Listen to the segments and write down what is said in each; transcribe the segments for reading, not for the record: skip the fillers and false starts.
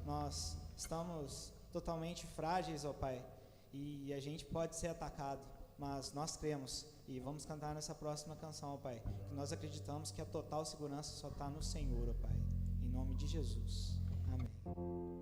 nós estamos totalmente frágeis, ó Pai, e a gente pode ser atacado, mas nós cremos e vamos cantar nessa próxima canção, ó Pai, que nós acreditamos que a total segurança só está no Senhor, ó Pai, em nome de Jesus, amém.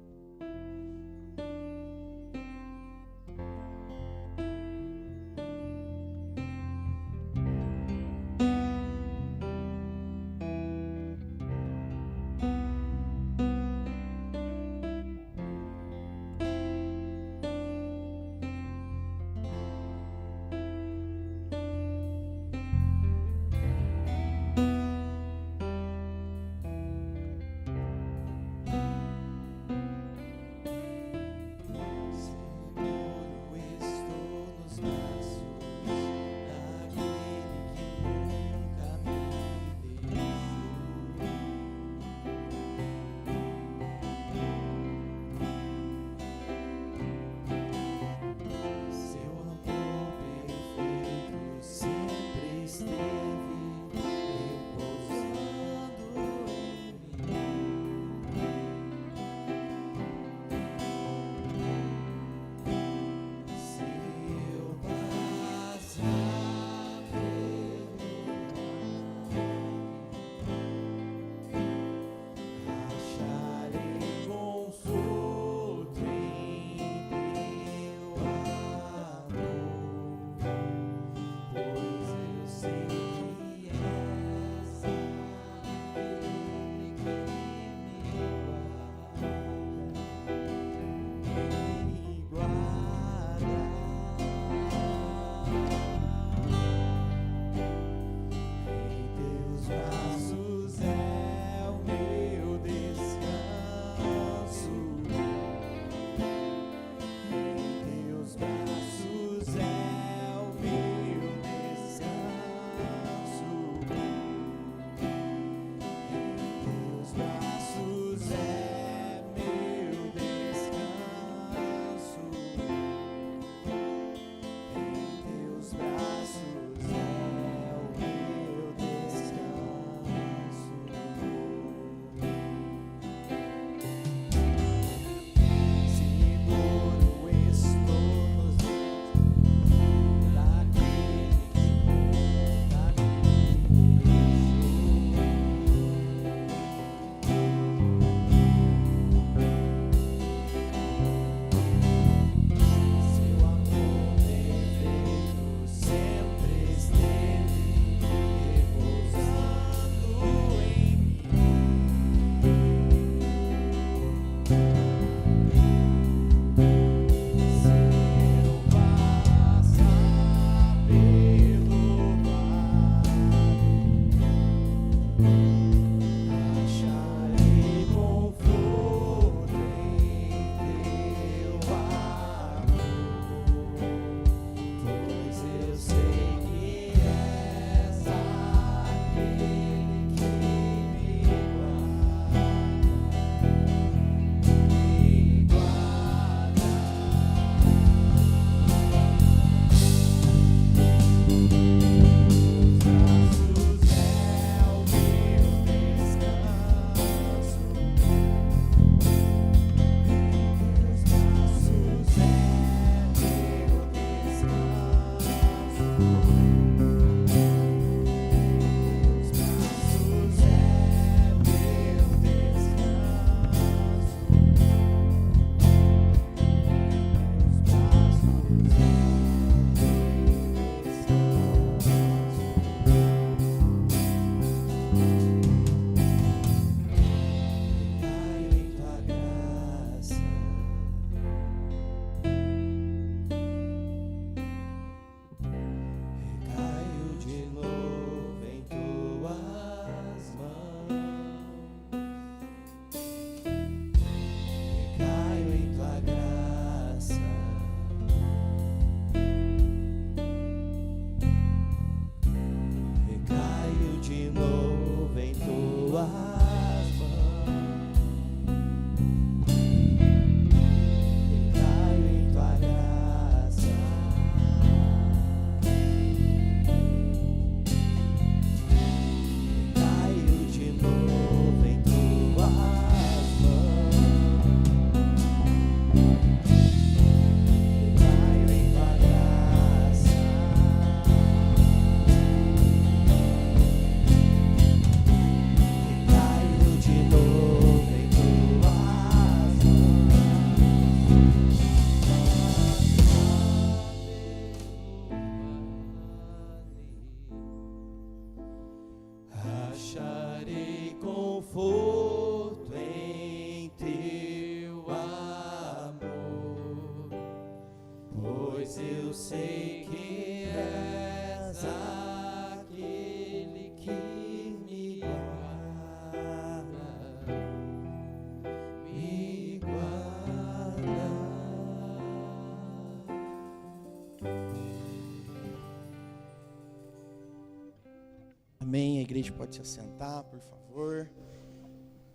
Amém. A igreja pode se assentar, por favor.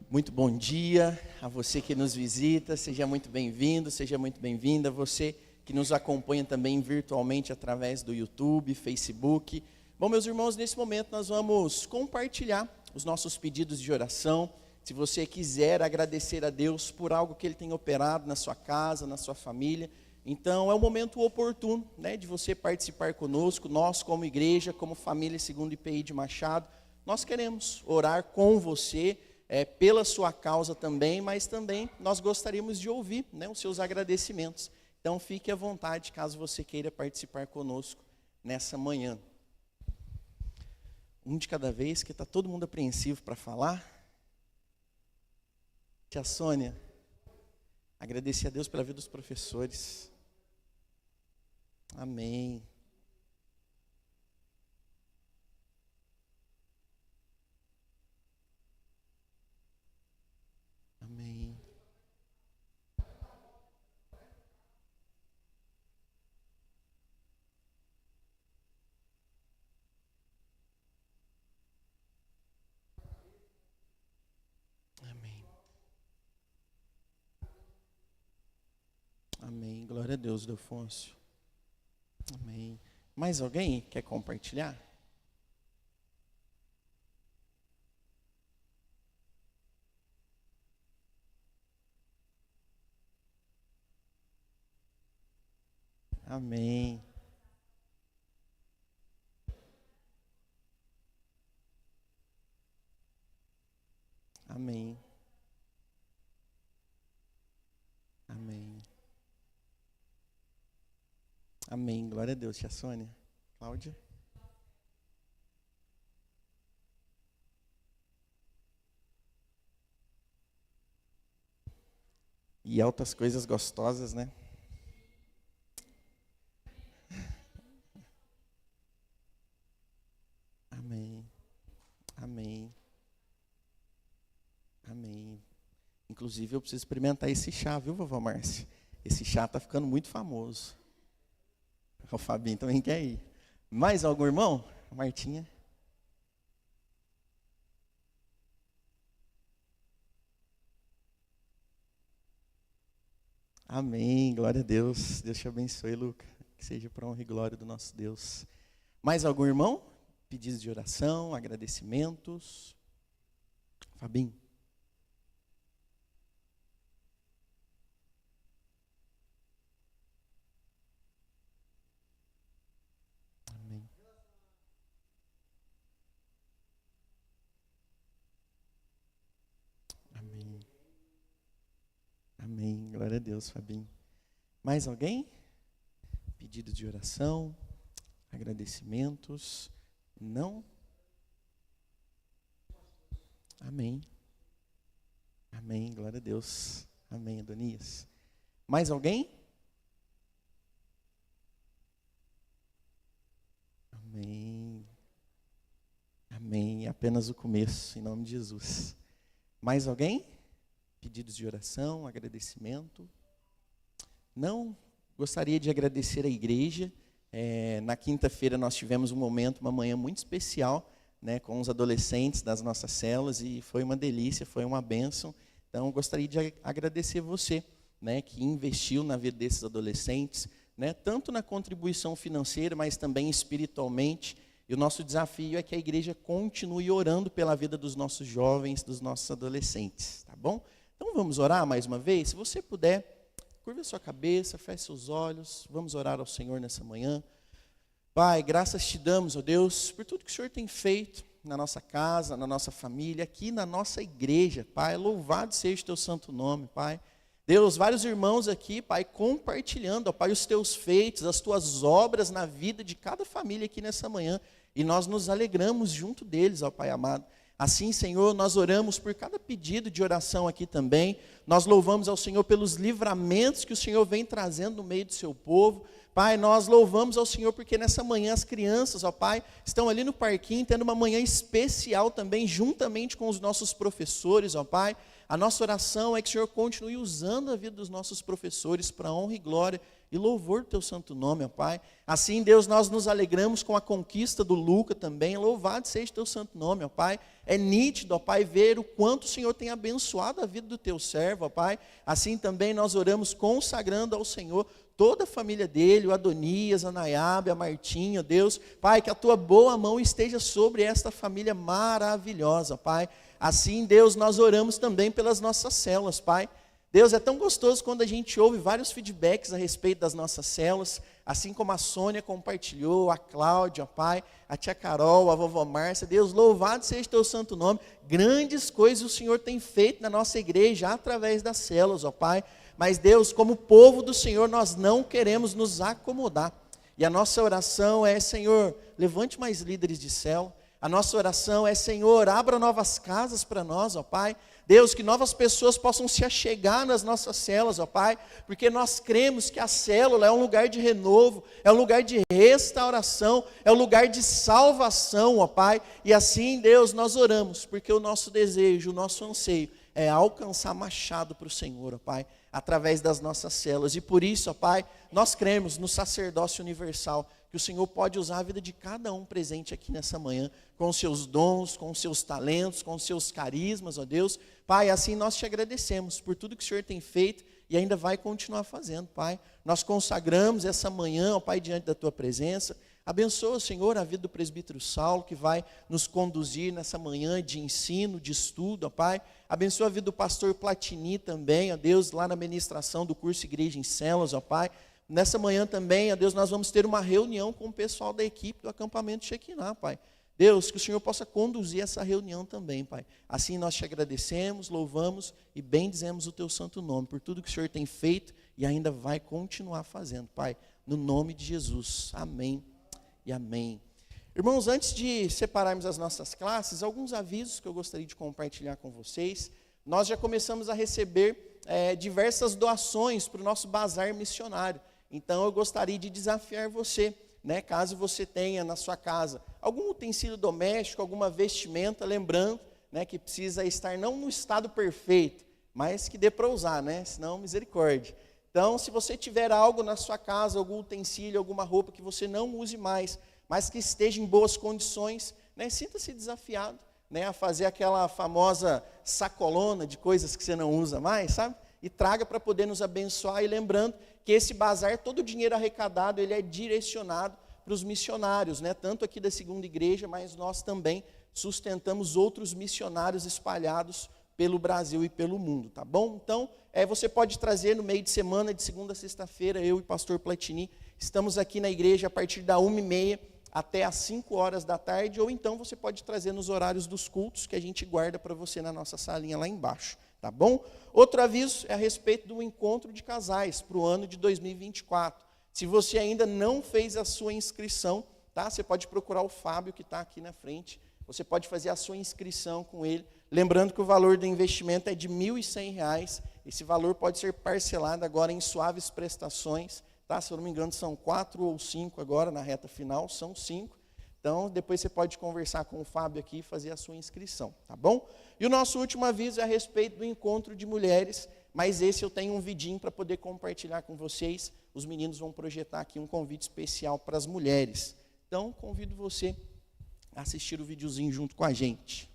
Muito bom dia a você que nos visita. Seja muito bem-vindo, seja muito bem-vinda. Você que nos acompanha também virtualmente através do YouTube, Facebook. Bom, meus irmãos, nesse momento nós vamos compartilhar os nossos pedidos de oração. Se você quiser agradecer a Deus por algo que Ele tem operado na sua casa, na sua família, então é o momento oportuno, né, de você participar conosco. Nós, como igreja, como família segundo IPI de Machado, nós queremos orar com você, pela sua causa também, mas também nós gostaríamos de ouvir, né, os seus agradecimentos. Então fique à vontade caso você queira participar conosco nessa manhã. Um de cada vez, que está todo mundo apreensivo para falar. Tia Sônia, agradecer a Deus pela vida dos professores. Amém. Amém. Amém. Amém. Glória a Deus, Delfôncio. Amém. Mais alguém quer compartilhar? Amém. Amém. Amém. Amém. Glória a Deus, tia Sônia. Cláudia. E altas coisas gostosas, né? Amém. Amém. Amém. Inclusive eu preciso experimentar esse chá, viu, vovó Márcia? Esse chá está ficando muito famoso. O Fabinho também quer ir. Mais algum irmão? A Martinha. Amém, glória a Deus. Deus te abençoe, Luca. Que seja para a honra e glória do nosso Deus. Mais algum irmão? Pedidos de oração, agradecimentos. Fabinho. Amém. Amém. Amém. Glória a Deus, Fabinho. Mais alguém? Pedido de oração, agradecimentos. Não? Amém. Amém. Glória a Deus. Amém, Adonias. Mais alguém? Amém. Amém. É apenas o começo, em nome de Jesus. Mais alguém? Pedidos de oração, agradecimento? Não? Gostaria de agradecer a igreja. Na quinta-feira nós tivemos um momento, uma manhã muito especial, né, com os adolescentes das nossas células, e foi uma delícia, foi uma bênção. Então, gostaria de agradecer você, né, que investiu na vida desses adolescentes, né, tanto na contribuição financeira, mas também espiritualmente. E o nosso desafio é que a igreja continue orando pela vida dos nossos jovens, dos nossos adolescentes, tá bom? Então, vamos orar mais uma vez? Se você puder, curva a sua cabeça, feche seus olhos, vamos orar ao Senhor nessa manhã. Pai, graças te damos, ó Deus, por tudo que o Senhor tem feito na nossa casa, na nossa família, aqui na nossa igreja, Pai. Louvado seja o teu santo nome, Pai. Deus, vários irmãos aqui, Pai, compartilhando, ó Pai, os teus feitos, as tuas obras na vida de cada família aqui nessa manhã. E nós nos alegramos junto deles, ó Pai amado. Assim, Senhor, nós oramos por cada pedido de oração aqui também. Nós louvamos ao Senhor pelos livramentos que o Senhor vem trazendo no meio do seu povo. Pai, nós louvamos ao Senhor porque nessa manhã as crianças, ó Pai, estão ali no parquinho, tendo uma manhã especial também, juntamente com os nossos professores, ó Pai. A nossa oração é que o Senhor continue usando a vida dos nossos professores para a honra e glória e louvor do teu santo nome, ó Pai. Assim, Deus, nós nos alegramos com a conquista do Luca também. Louvado seja o teu santo nome, ó Pai. É nítido, ó Pai, ver o quanto o Senhor tem abençoado a vida do teu servo, ó Pai. Assim também nós oramos consagrando ao Senhor toda a família dele, o Adonias, a Nayab, a Martinha, Deus. Pai, que a tua boa mão esteja sobre esta família maravilhosa, Pai. Assim, Deus, nós oramos também pelas nossas células, Pai. Deus, é tão gostoso quando a gente ouve vários feedbacks a respeito das nossas células, assim como a Sônia compartilhou, a Cláudia, ó Pai, a tia Carol, a vovó Márcia. Deus, louvado seja o teu santo nome. Grandes coisas o Senhor tem feito na nossa igreja através das células, ó Pai. Mas Deus, como povo do Senhor, nós não queremos nos acomodar. E a nossa oração é, Senhor, levante mais líderes de célula. A nossa oração é, Senhor, abra novas casas para nós, ó Pai. Deus, que novas pessoas possam se achegar nas nossas células, ó Pai, porque nós cremos que a célula é um lugar de renovo, é um lugar de restauração, é um lugar de salvação, ó Pai. E assim, Deus, nós oramos, porque o nosso desejo, o nosso anseio é alcançar machado para o Senhor, ó Pai, através das nossas células. E por isso, ó Pai, nós cremos no sacerdócio universal, que o Senhor pode usar a vida de cada um presente aqui nessa manhã, com os seus dons, com os seus talentos, com os seus carismas, ó Deus. Pai, assim nós te agradecemos por tudo que o Senhor tem feito e ainda vai continuar fazendo, Pai. Nós consagramos essa manhã, ó Pai, diante da tua presença. Abençoa, Senhor, a vida do presbítero Saulo, que vai nos conduzir nessa manhã de ensino, de estudo, ó Pai. Abençoa a vida do pastor Platini também, ó Deus, lá na ministração do curso Igreja em Células, ó Pai. Nessa manhã também, ó Deus, nós vamos ter uma reunião com o pessoal da equipe do acampamento Shekinah, Pai. Deus, que o Senhor possa conduzir essa reunião também, Pai. Assim nós te agradecemos, louvamos e bendizemos o teu santo nome, por tudo que o Senhor tem feito e ainda vai continuar fazendo, Pai. No nome de Jesus. Amém e amém. Irmãos, antes de separarmos as nossas classes, alguns avisos que eu gostaria de compartilhar com vocês. Nós já começamos a receber diversas doações para o nosso bazar missionário. Então eu gostaria de desafiar você, né, caso você tenha na sua casa algum utensílio doméstico, alguma vestimenta, lembrando, né, que precisa estar não no estado perfeito, mas que dê para usar, né, senão misericórdia. Então, se você tiver algo na sua casa, algum utensílio, alguma roupa que você não use mais, mas que esteja em boas condições, né, sinta-se desafiado, né, a fazer aquela famosa sacolona de coisas que você não usa mais, sabe? E traga para poder nos abençoar. E lembrando que esse bazar, todo o dinheiro arrecadado, ele é direcionado para os missionários, né? Tanto aqui da segunda igreja, mas nós também sustentamos outros missionários espalhados pelo Brasil e pelo mundo, tá bom? Então, você pode trazer no meio de semana, de segunda a sexta-feira, eu e o pastor Platini, estamos aqui na igreja a partir da 1h30 até às 5 horas da tarde, ou então você pode trazer nos horários dos cultos, que a gente guarda para você na nossa salinha lá embaixo, tá bom? Outro aviso é a respeito do encontro de casais para o ano de 2024. Se você ainda não fez a sua inscrição, tá? Você pode procurar o Fábio, que está aqui na frente. Você pode fazer a sua inscrição com ele. Lembrando que o valor do investimento é de R$ 1.100. Esse valor pode ser parcelado agora em suaves prestações. Tá? Se eu não me engano, são 4 ou 5 agora na reta final, são 5. Então, depois você pode conversar com o Fábio aqui e fazer a sua inscrição, tá bom? E o nosso último aviso é a respeito do encontro de mulheres, mas esse eu tenho um vidinho para poder compartilhar com vocês. Os meninos vão projetar aqui um convite especial para as mulheres. Então, convido você a assistir o videozinho junto com a gente.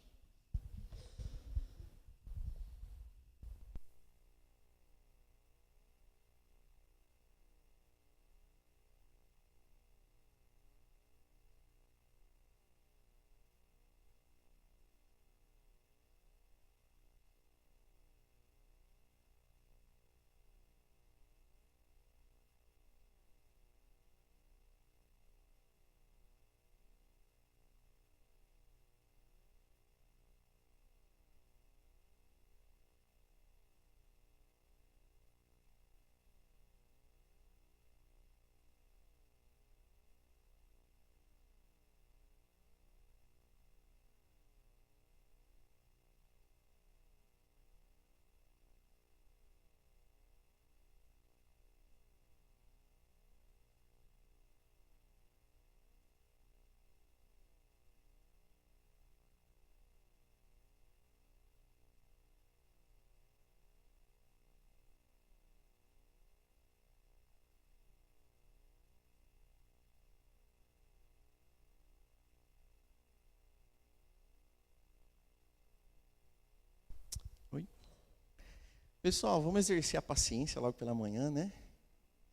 Pessoal, vamos exercer a paciência logo pela manhã, né?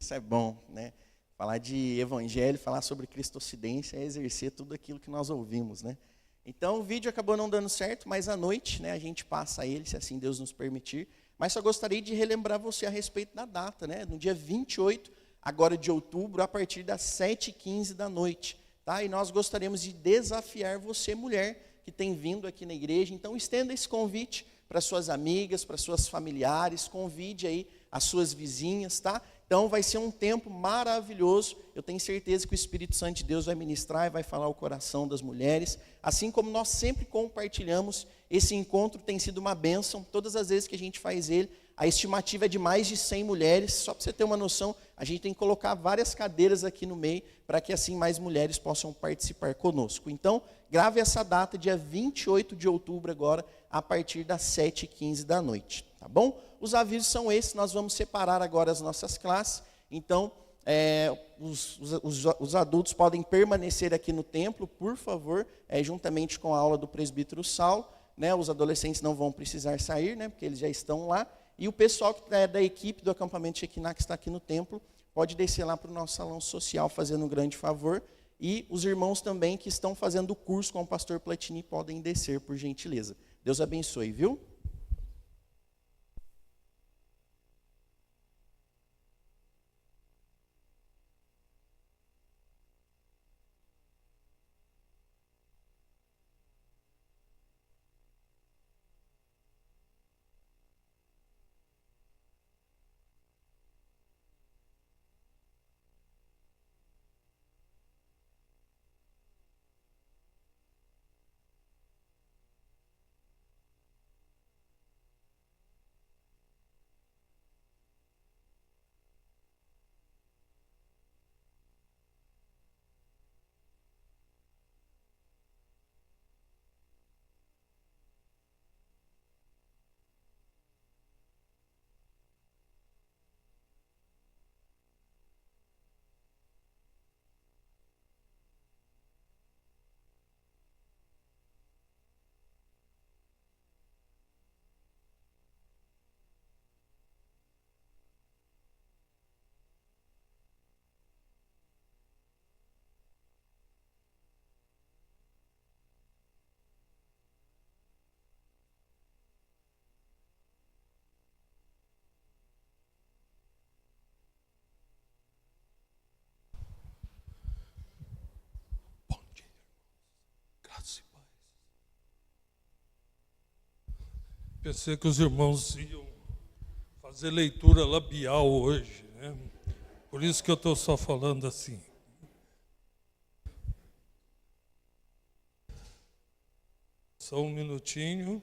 Isso é bom, né? Falar de evangelho, falar sobre cristocidência é exercer tudo aquilo que nós ouvimos, né? Então o vídeo acabou não dando certo, mas à noite, né, a gente passa ele, se assim Deus nos permitir. Mas só gostaria de relembrar você a respeito da data, né? No dia 28, agora de outubro, a partir das 7h15 da noite. Tá? E nós gostaríamos de desafiar você, mulher, que tem vindo aqui na igreja. Então estenda esse convite para suas amigas, para suas familiares, convide aí as suas vizinhas, tá? Então vai ser um tempo maravilhoso, eu tenho certeza que o Espírito Santo de Deus vai ministrar e vai falar o coração das mulheres, assim como nós sempre compartilhamos, esse encontro tem sido uma bênção, todas as vezes que a gente faz ele, a estimativa é de mais de 100 mulheres, só para você ter uma noção, a gente tem que colocar várias cadeiras aqui no meio, para que assim mais mulheres possam participar conosco. Então, grave essa data, dia 28 de outubro agora, a partir das 7h15 da noite, tá bom? Os avisos são esses, nós vamos separar agora as nossas classes, então os adultos podem permanecer aqui no templo, por favor, juntamente com a aula do presbítero Saulo, né? Os adolescentes não vão precisar sair, né? Porque eles já estão lá, e o pessoal que é da equipe do acampamento Shekinah, que está aqui no templo, pode descer lá para o nosso salão social, fazendo um grande favor, e os irmãos também que estão fazendo o curso com o pastor Platini podem descer, por gentileza. Deus abençoe, viu? Pensei que os irmãos iam fazer leitura labial hoje, né? Por isso que eu estou só falando assim. Só um minutinho.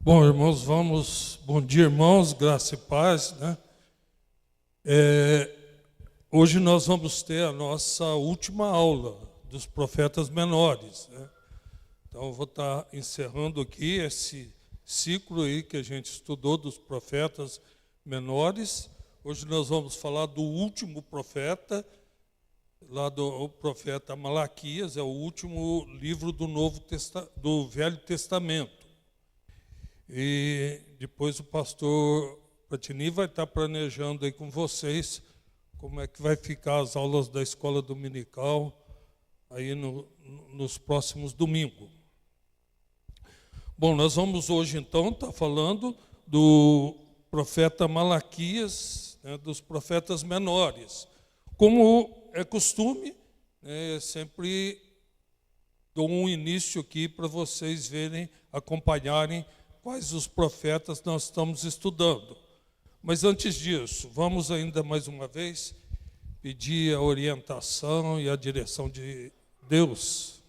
Bom, irmãos, bom dia, irmãos, graça e paz, né? Hoje nós vamos ter a nossa última aula dos profetas menores, né? Então, eu vou estar encerrando aqui esse ciclo aí que a gente estudou dos profetas menores. Hoje nós vamos falar do último profeta, lá do profeta Malaquias, é o último livro do Velho Testamento. E depois o pastor Platini vai estar planejando aí com vocês como é que vai ficar as aulas da escola dominical aí nos próximos domingos. Bom, nós vamos hoje então estar falando do profeta Malaquias, né, dos profetas menores. Como é costume, né, sempre dou um início aqui para vocês verem, acompanharem quais os profetas nós estamos estudando. Mas antes disso, vamos ainda mais uma vez pedir a orientação e a direção de Deus,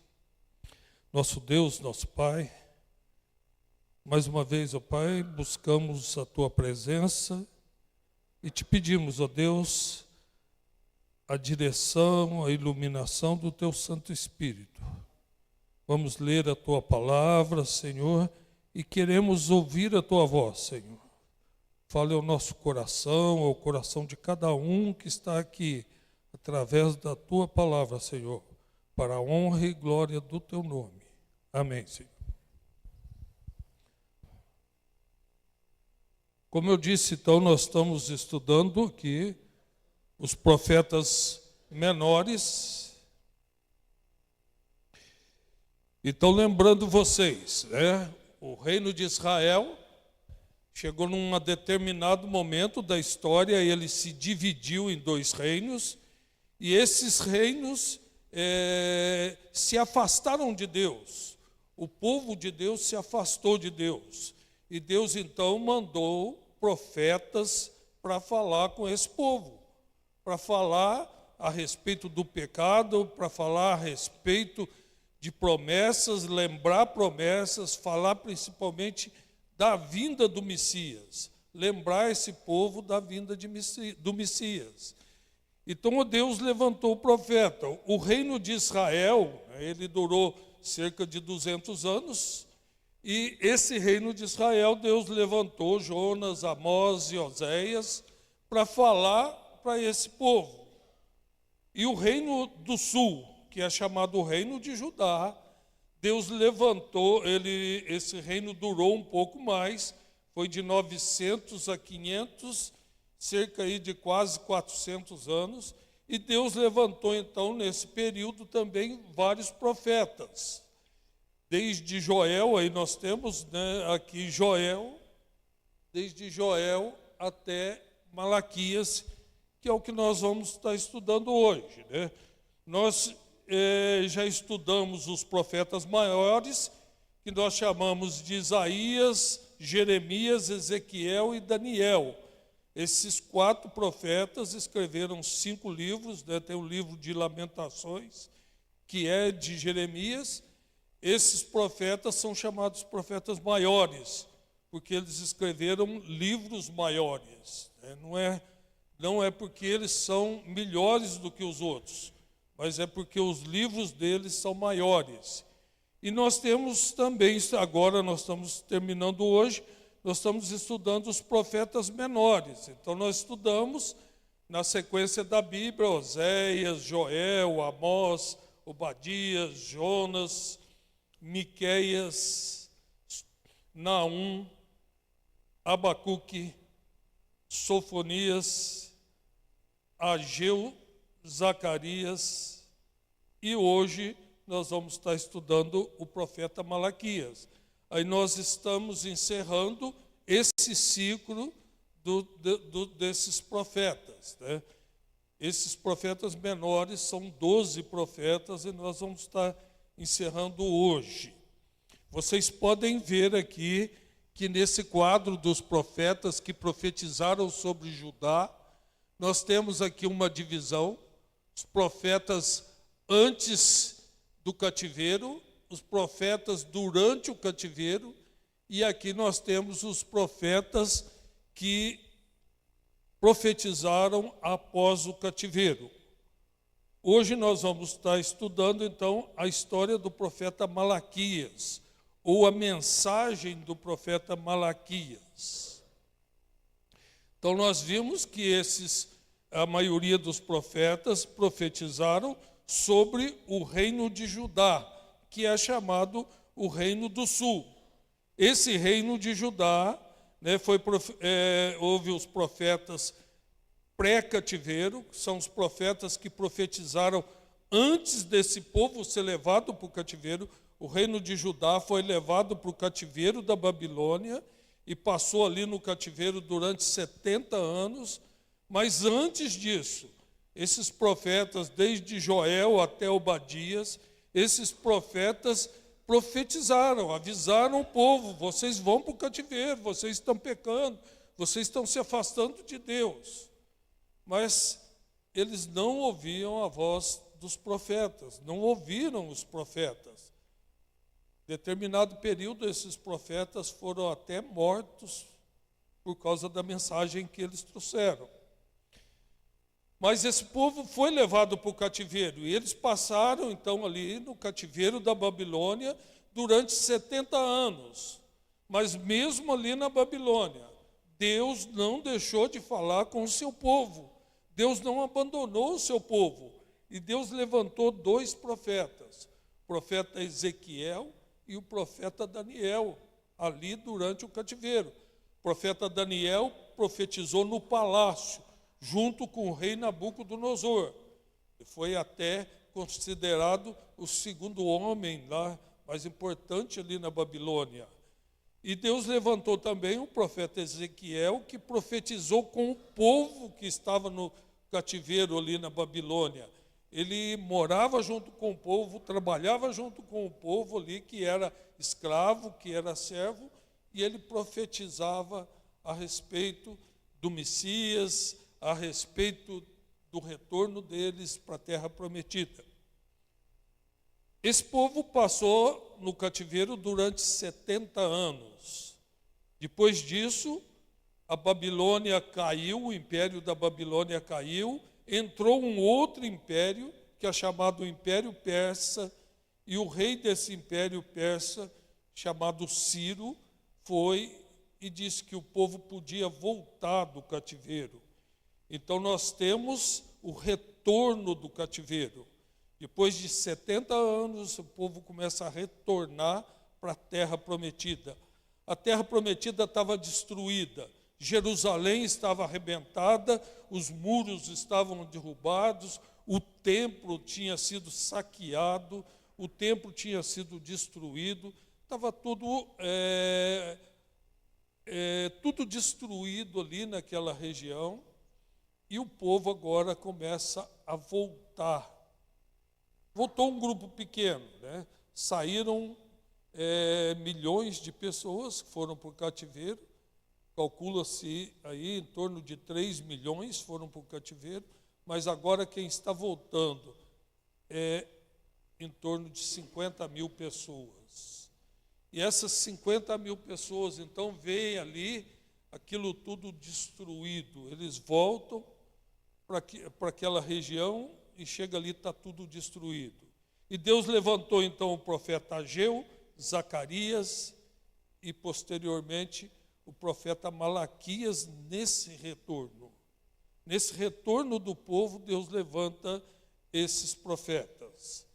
nosso Pai. Mais uma vez, ó Pai, buscamos a Tua presença e te pedimos, ó Deus, a direção, a iluminação do Teu Santo Espírito. Vamos ler a Tua palavra, Senhor, e queremos ouvir a Tua voz, Senhor. Fale ao nosso coração, ao coração de cada um que está aqui, através da Tua palavra, Senhor, para a honra e glória do Teu nome. Amém, Senhor. Como eu disse, então, nós estamos estudando aqui os profetas menores. Então, lembrando vocês, o reino de Israel chegou num determinado momento da história, ele se dividiu em 2 reinos, e esses reinos se afastaram de Deus. O povo de Deus se afastou de Deus. E Deus, então, mandou profetas para falar com esse povo, para falar a respeito do pecado, para falar a respeito de promessas, lembrar promessas, falar principalmente da vinda do Messias, lembrar esse povo da vinda do Messias. Então Deus levantou o profeta. O reino de Israel, ele durou cerca de 200 anos, e esse reino de Israel, Deus levantou Jonas, Amós e Oséias para falar para esse povo. E o reino do sul, que é chamado o reino de Judá, Deus levantou, esse reino durou um pouco mais, foi de 900 a 500, cerca aí de quase 400 anos, e Deus levantou então nesse período também vários profetas. Desde Joel, aí nós temos aqui Joel, desde Joel até Malaquias, que é o que nós vamos estar estudando hoje. Nós já estudamos os profetas maiores, que nós chamamos de Isaías, Jeremias, Ezequiel e Daniel. Esses 4 profetas escreveram 5 livros, tem o livro de Lamentações, que é de Jeremias. Esses profetas são chamados profetas maiores, porque eles escreveram livros maiores. Não é porque eles são melhores do que os outros, mas é porque os livros deles são maiores. E nós temos também, agora nós estamos terminando hoje, nós estamos estudando os profetas menores. Então nós estudamos, na sequência da Bíblia, Oséias, Joel, Amós, Obadias, Jonas, Miqueias, Naum, Abacuque, Sofonias, Ageu, Zacarias, e hoje nós vamos estar estudando o profeta Malaquias. Aí nós estamos encerrando esse ciclo desses profetas. Esses profetas menores são 12 profetas e nós vamos estar encerrando hoje. Vocês podem ver aqui que nesse quadro dos profetas que profetizaram sobre Judá, nós temos aqui uma divisão: os profetas antes do cativeiro, os profetas durante o cativeiro, e aqui nós temos os profetas que profetizaram após o cativeiro. Hoje nós vamos estar estudando, então, a história do profeta Malaquias, ou a mensagem do profeta Malaquias. Então, nós vimos que a maioria dos profetas profetizaram sobre o reino de Judá, que é chamado o reino do sul. Esse reino de Judá, houve os profetas pré-cativeiro, que são os profetas que profetizaram antes desse povo ser levado para o cativeiro. O reino de Judá foi levado para o cativeiro da Babilônia e passou ali no cativeiro durante 70 anos. Mas antes disso, esses profetas, desde Joel até Obadias, esses profetas profetizaram, avisaram o povo: vocês vão para o cativeiro, vocês estão pecando, vocês estão se afastando de Deus. Mas eles não ouviam a voz dos profetas, não ouviram os profetas. Em determinado período, esses profetas foram até mortos por causa da mensagem que eles trouxeram. Mas esse povo foi levado para o cativeiro, e eles passaram então ali no cativeiro da Babilônia durante 70 anos. Mas mesmo ali na Babilônia, Deus não deixou de falar com o seu povo. Deus não abandonou o seu povo. E Deus levantou 2 profetas, o profeta Ezequiel e o profeta Daniel, ali durante o cativeiro. O profeta Daniel profetizou no palácio, junto com o rei Nabucodonosor. E foi até considerado o segundo homem lá, mais importante ali na Babilônia. E Deus levantou também o profeta Ezequiel, que profetizou com o povo que estava no cativeiro ali na Babilônia. Ele morava junto com o povo, trabalhava junto com o povo ali, que era escravo, que era servo, e ele profetizava a respeito do Messias, a respeito do retorno deles para a terra prometida. Esse povo passou no cativeiro durante 70 anos. Depois disso, a Babilônia caiu, o império da Babilônia caiu, entrou um outro império, que é chamado Império Persa, e o rei desse Império Persa, chamado Ciro, foi e disse que o povo podia voltar do cativeiro. Então nós temos o retorno do cativeiro. Depois de 70 anos, o povo começa a retornar para a terra prometida. A terra prometida estava destruída. Jerusalém estava arrebentada, os muros estavam derrubados, o templo tinha sido saqueado, o templo tinha sido destruído, estava tudo destruído ali naquela região, e o povo agora começa a voltar. Voltou um grupo pequeno, né? Saíram milhões de pessoas que foram para o cativeiro, calcula-se aí em torno de 3 milhões foram para o cativeiro, mas agora quem está voltando é em torno de 50 mil pessoas. E essas 50 mil pessoas, então, veem ali aquilo tudo destruído. Eles voltam para aquela região e chega ali, está tudo destruído. E Deus levantou, então, o profeta Ageu, Zacarias e, posteriormente, o profeta Malaquias nesse retorno. Nesse retorno do povo, Deus levanta esses profetas.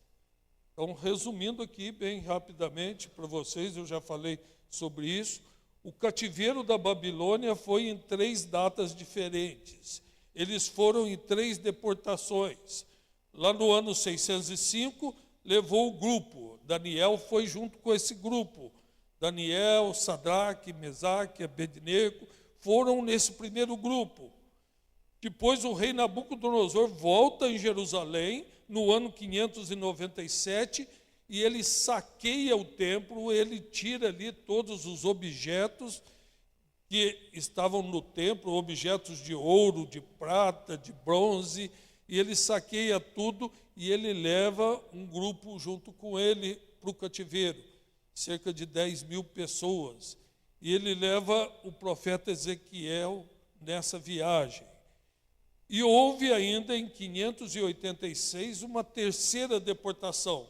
Então, resumindo aqui bem rapidamente para vocês, eu já falei sobre isso, o cativeiro da Babilônia foi em 3 datas diferentes. Eles foram em 3 deportações. Lá no ano 605, levou o grupo. Daniel foi junto com esse grupo. Daniel, Sadraque, Mesaque, Abednego foram nesse primeiro grupo. Depois o rei Nabucodonosor volta em Jerusalém no ano 597 e ele saqueia o templo, ele tira ali todos os objetos que estavam no templo, objetos de ouro, de prata, de bronze, e ele saqueia tudo e ele leva um grupo junto com ele para o cativeiro, cerca de 10 mil pessoas. E ele leva o profeta Ezequiel nessa viagem. E houve ainda em 586 uma terceira deportação.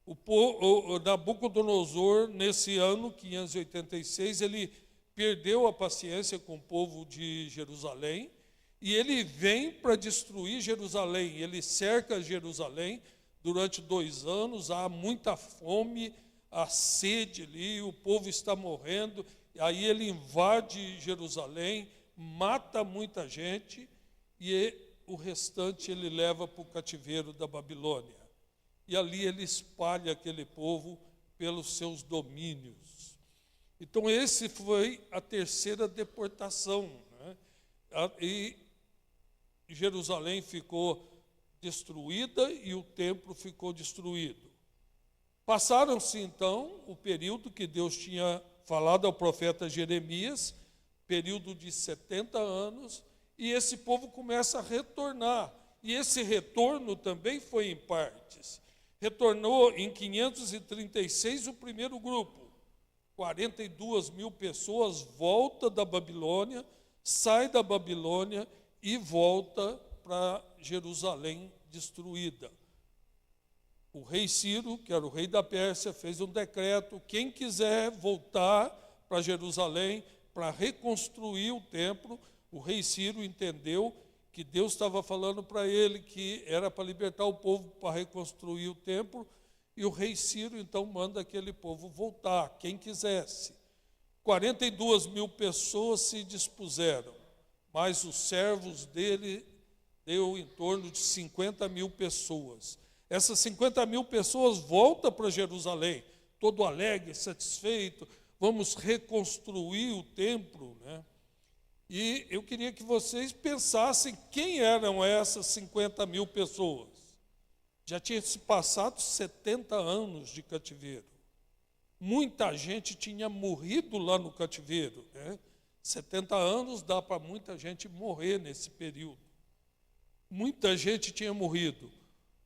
O Nabucodonosor, nesse ano, 586, ele perdeu a paciência com o povo de Jerusalém e ele vem para destruir Jerusalém. Ele cerca Jerusalém durante 2 anos, há muita fome, há sede ali, o povo está morrendo. Aí ele invade Jerusalém, mata muita gente e o restante ele leva para o cativeiro da Babilônia. E ali ele espalha aquele povo pelos seus domínios. Então, esse foi a terceira deportação, né? E Jerusalém ficou destruída e o templo ficou destruído. Passaram-se, então, o período que Deus tinha falado ao profeta Jeremias, período de 70 anos, e esse povo começa a retornar. E esse retorno também foi em partes. Retornou em 536 o primeiro grupo. 42 mil pessoas volta da Babilônia, sai da Babilônia e volta para Jerusalém destruída. O rei Ciro, que era o rei da Pérsia, fez um decreto: quem quiser voltar para Jerusalém para reconstruir o templo. O rei Ciro entendeu que Deus estava falando para ele que era para libertar o povo para reconstruir o templo, e o rei Ciro então manda aquele povo voltar, quem quisesse. 42 mil pessoas se dispuseram, mas os servos dele deu em torno de 50 mil pessoas. Essas 50 mil pessoas voltam para Jerusalém, todo alegre, satisfeito, vamos reconstruir o templo, né? E eu queria que vocês pensassem quem eram essas 50 mil pessoas. Já tinha se passado 70 anos de cativeiro. Muita gente tinha morrido lá no cativeiro, né? 70 anos dá para muita gente morrer nesse período. Muita gente tinha morrido.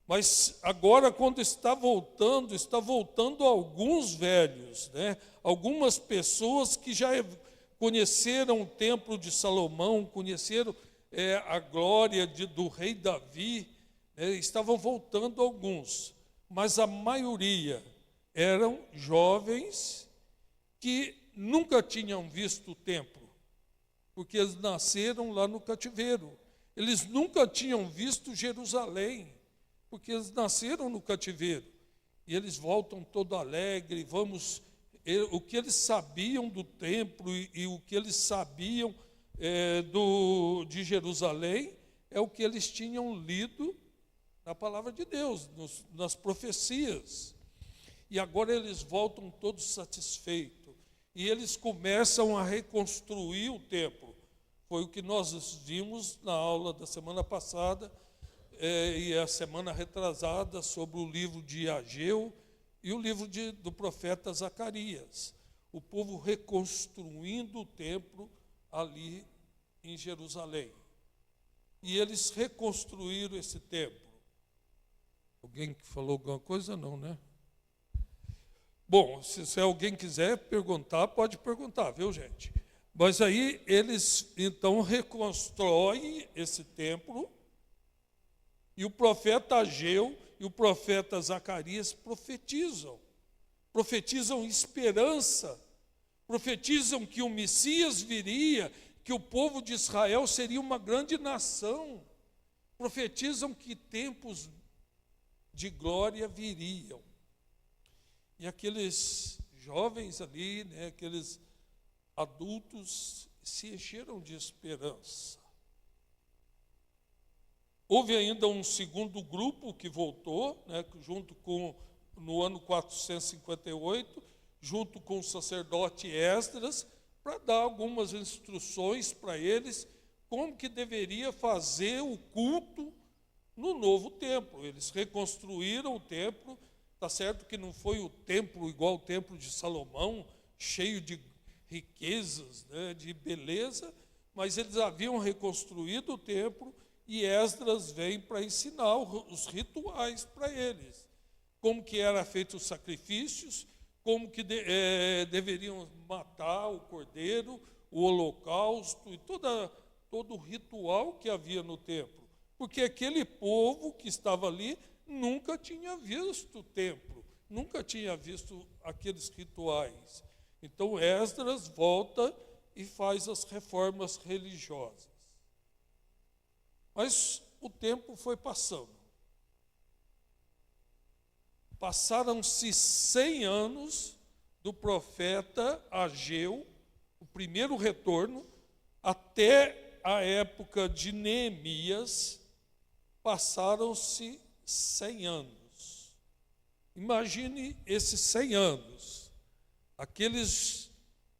Mas agora, quando está voltando alguns velhos, né? Algumas pessoas que já conheceram o templo de Salomão, conheceram a glória do rei Davi, estavam voltando alguns, mas a maioria eram jovens que nunca tinham visto o templo, porque eles nasceram lá no cativeiro. Eles nunca tinham visto Jerusalém, porque eles nasceram no cativeiro. E eles voltam todo alegre, o que eles sabiam do templo e o que eles sabiam de Jerusalém é o que eles tinham lido na palavra de Deus, nas profecias. E agora eles voltam todos satisfeitos. E eles começam a reconstruir o templo. Foi o que nós vimos na aula da semana passada e a semana retrasada sobre o livro de Ageu e o livro do profeta Zacarias. O povo reconstruindo o templo ali em Jerusalém. E eles reconstruíram esse templo. Alguém que falou alguma coisa? Não, né? Bom, se alguém quiser perguntar, pode perguntar, viu, gente? Mas aí eles, então, reconstroem esse templo, e o profeta Ageu e o profeta Zacarias profetizam esperança, profetizam que o Messias viria, que o povo de Israel seria uma grande nação, profetizam que tempos de glória viriam. E aqueles jovens ali, né, aqueles adultos, se encheram de esperança. Houve ainda um segundo grupo que voltou, né, no ano 458, junto com o sacerdote Esdras, para dar algumas instruções para eles como que deveria fazer o culto no novo templo. Eles reconstruíram o templo. Está certo que não foi o templo igual ao templo de Salomão, cheio de riquezas, né, de beleza, mas eles haviam reconstruído o templo e Esdras vem para ensinar os rituais para eles. Como que era feito os sacrifícios, como que deveriam matar o cordeiro, o holocausto e todo o ritual que havia no templo. Porque aquele povo que estava ali nunca tinha visto o templo, nunca tinha visto aqueles rituais. Então Esdras volta e faz as reformas religiosas. Mas o tempo foi passando. Passaram-se 100 anos do profeta Ageu, o primeiro retorno, até a época de Neemias, passaram-se 100 anos. Imagine esses 100 anos. Aqueles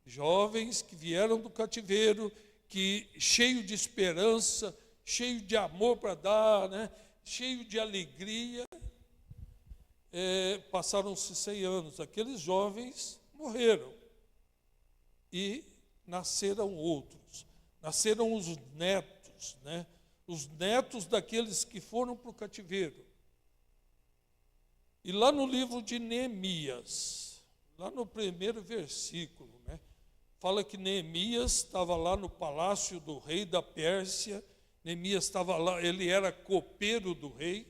jovens que vieram do cativeiro, que cheio de esperança, cheio de amor para dar, né? Cheio de alegria, passaram-se 100 anos. Aqueles jovens morreram e nasceram outros. Nasceram os netos, né? Os netos daqueles que foram para o cativeiro. E lá no livro de Neemias, lá no primeiro versículo, né, fala que Neemias estava lá no palácio do rei da Pérsia, Neemias estava lá, ele era copeiro do rei.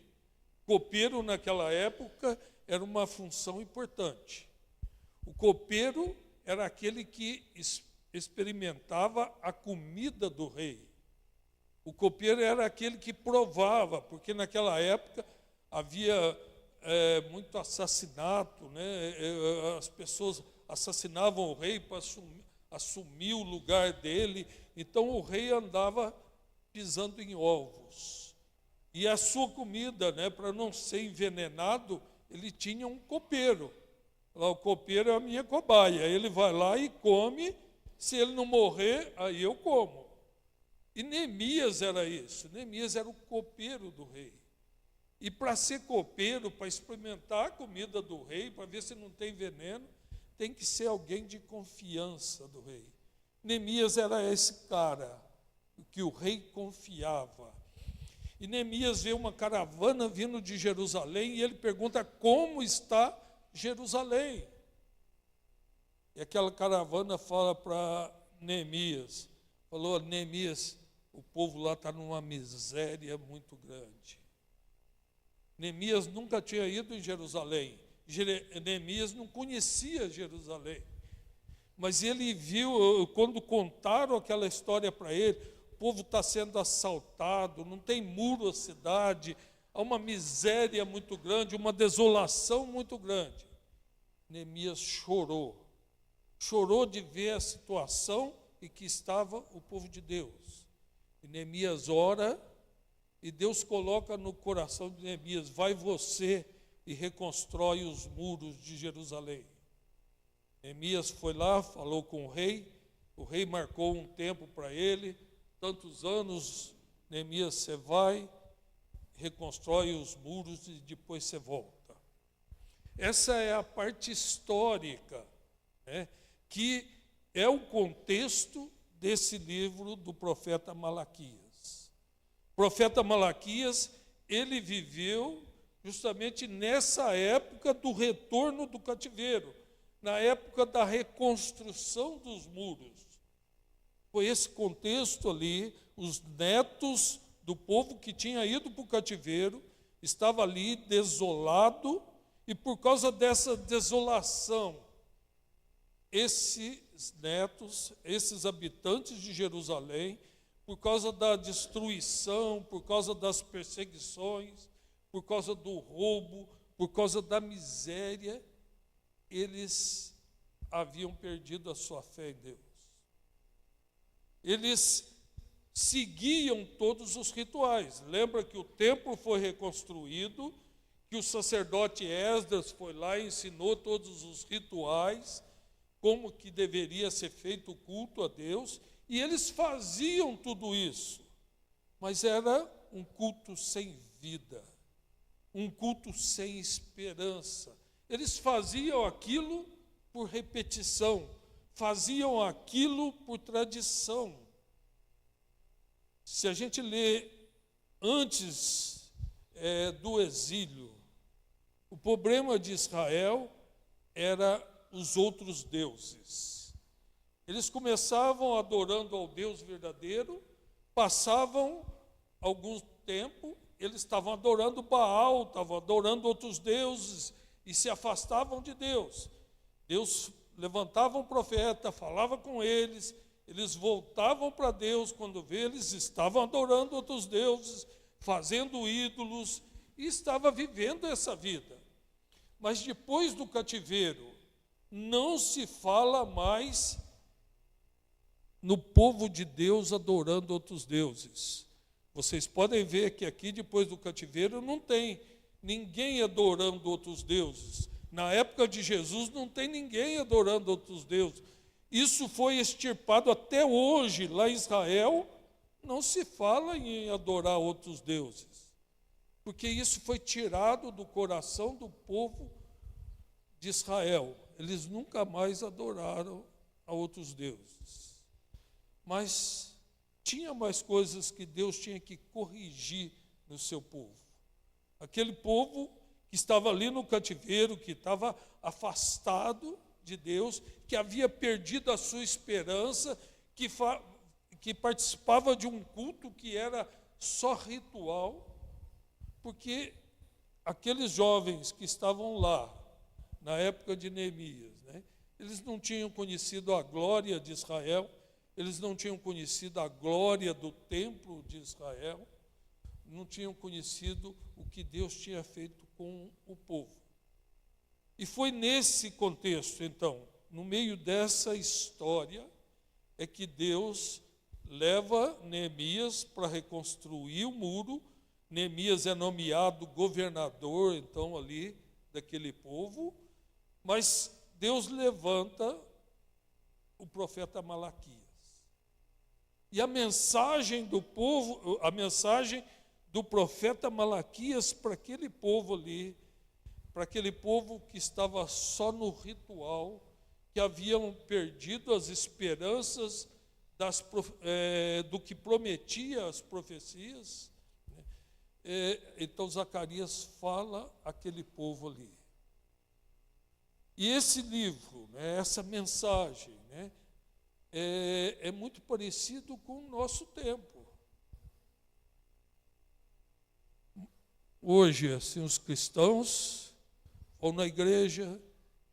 Copeiro, naquela época, era uma função importante. O copeiro era aquele que experimentava a comida do rei. O copeiro era aquele que provava, porque naquela época havia muito assassinato, né? As pessoas assassinavam o rei para assumir o lugar dele. Então o rei andava pisando em ovos. E a sua comida, né, para não ser envenenado, ele tinha um copeiro. Lá, o copeiro é a minha cobaia. Ele vai lá e come. Se ele não morrer, aí eu como. E Neemias era isso. Neemias era o copeiro do rei. E para ser copeiro, para experimentar a comida do rei, para ver se não tem veneno, tem que ser alguém de confiança do rei. Neemias era esse cara que o rei confiava. E Neemias vê uma caravana vindo de Jerusalém e ele pergunta como está Jerusalém. E aquela caravana fala para Neemias, falou: Neemias, o povo lá está numa miséria muito grande. Neemias nunca tinha ido em Jerusalém. Neemias não conhecia Jerusalém. Mas ele viu, quando contaram aquela história para ele, o povo está sendo assaltado, não tem muro a cidade, há uma miséria muito grande, uma desolação muito grande. Neemias chorou. Chorou de ver a situação em que estava o povo de Deus. E Neemias ora, e Deus coloca no coração de Neemias: vai você e reconstrói os muros de Jerusalém. Neemias foi lá, falou com o rei marcou um tempo para ele, tantos anos. Neemias, você vai, reconstrói os muros e depois você volta. Essa é a parte histórica, né, que é o contexto desse livro do profeta Malaquias. O profeta Malaquias, ele viveu justamente nessa época do retorno do cativeiro, na época da reconstrução dos muros. Foi esse contexto ali, os netos do povo que tinha ido para o cativeiro, estava ali desolado, e por causa dessa desolação, esses netos, esses habitantes de Jerusalém, por causa da destruição, por causa das perseguições, por causa do roubo, por causa da miséria, eles haviam perdido a sua fé em Deus. Eles seguiam todos os rituais. Lembra que o templo foi reconstruído, que o sacerdote Esdras foi lá e ensinou todos os rituais, como que deveria ser feito o culto a Deus, e eles faziam tudo isso, mas era um culto sem vida, um culto sem esperança. Eles faziam aquilo por repetição, faziam aquilo por tradição. Se a gente lê antes do exílio, o problema de Israel era os outros deuses. Eles começavam adorando ao Deus verdadeiro, passavam algum tempo, eles estavam adorando Baal, estavam adorando outros deuses e se afastavam de Deus. Deus levantava um profeta, falava com eles, eles voltavam para Deus, quando vê, eles estavam adorando outros deuses, fazendo ídolos, e estava vivendo essa vida. Mas depois do cativeiro, não se fala mais no povo de Deus adorando outros deuses. Vocês podem ver que aqui, depois do cativeiro, não tem ninguém adorando outros deuses. Na época de Jesus, não tem ninguém adorando outros deuses. Isso foi extirpado até hoje. Lá em Israel, não se fala em adorar outros deuses, porque isso foi tirado do coração do povo de Israel. Eles nunca mais adoraram a outros deuses. Mas tinha mais coisas que Deus tinha que corrigir no seu povo. Aquele povo que estava ali no cativeiro, que estava afastado de Deus, que havia perdido a sua esperança, que participava de um culto que era só ritual, porque aqueles jovens que estavam lá, na época de Neemias, né, eles não tinham conhecido a glória de Israel, eles não tinham conhecido a glória do templo de Israel, não tinham conhecido o que Deus tinha feito com o povo. E foi nesse contexto, então, no meio dessa história, é que Deus leva Neemias para reconstruir o muro. Neemias é nomeado governador, então, ali, daquele povo, mas Deus levanta o profeta Malaquias. E a mensagem do povo, a mensagem do profeta Malaquias para aquele povo ali, para aquele povo que estava só no ritual, que haviam perdido as esperanças do que prometia as profecias, né? Então Zacarias fala àquele povo ali. E esse livro, né, essa mensagem, né, é muito parecido com o nosso tempo. Hoje, assim, os cristãos vão na igreja,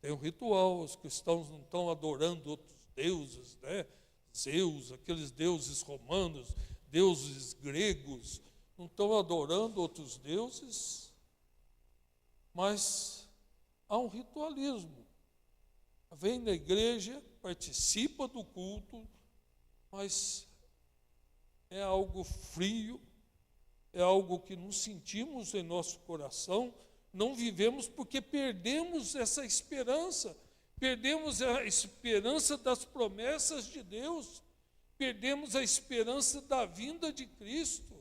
tem um ritual, os cristãos não estão adorando outros deuses, né? Zeus, aqueles deuses romanos, deuses gregos, não estão adorando outros deuses, mas há um ritualismo. Vem na igreja, participa do culto, mas é algo frio, é algo que não sentimos em nosso coração, não vivemos porque perdemos essa esperança, perdemos a esperança das promessas de Deus, perdemos a esperança da vinda de Cristo.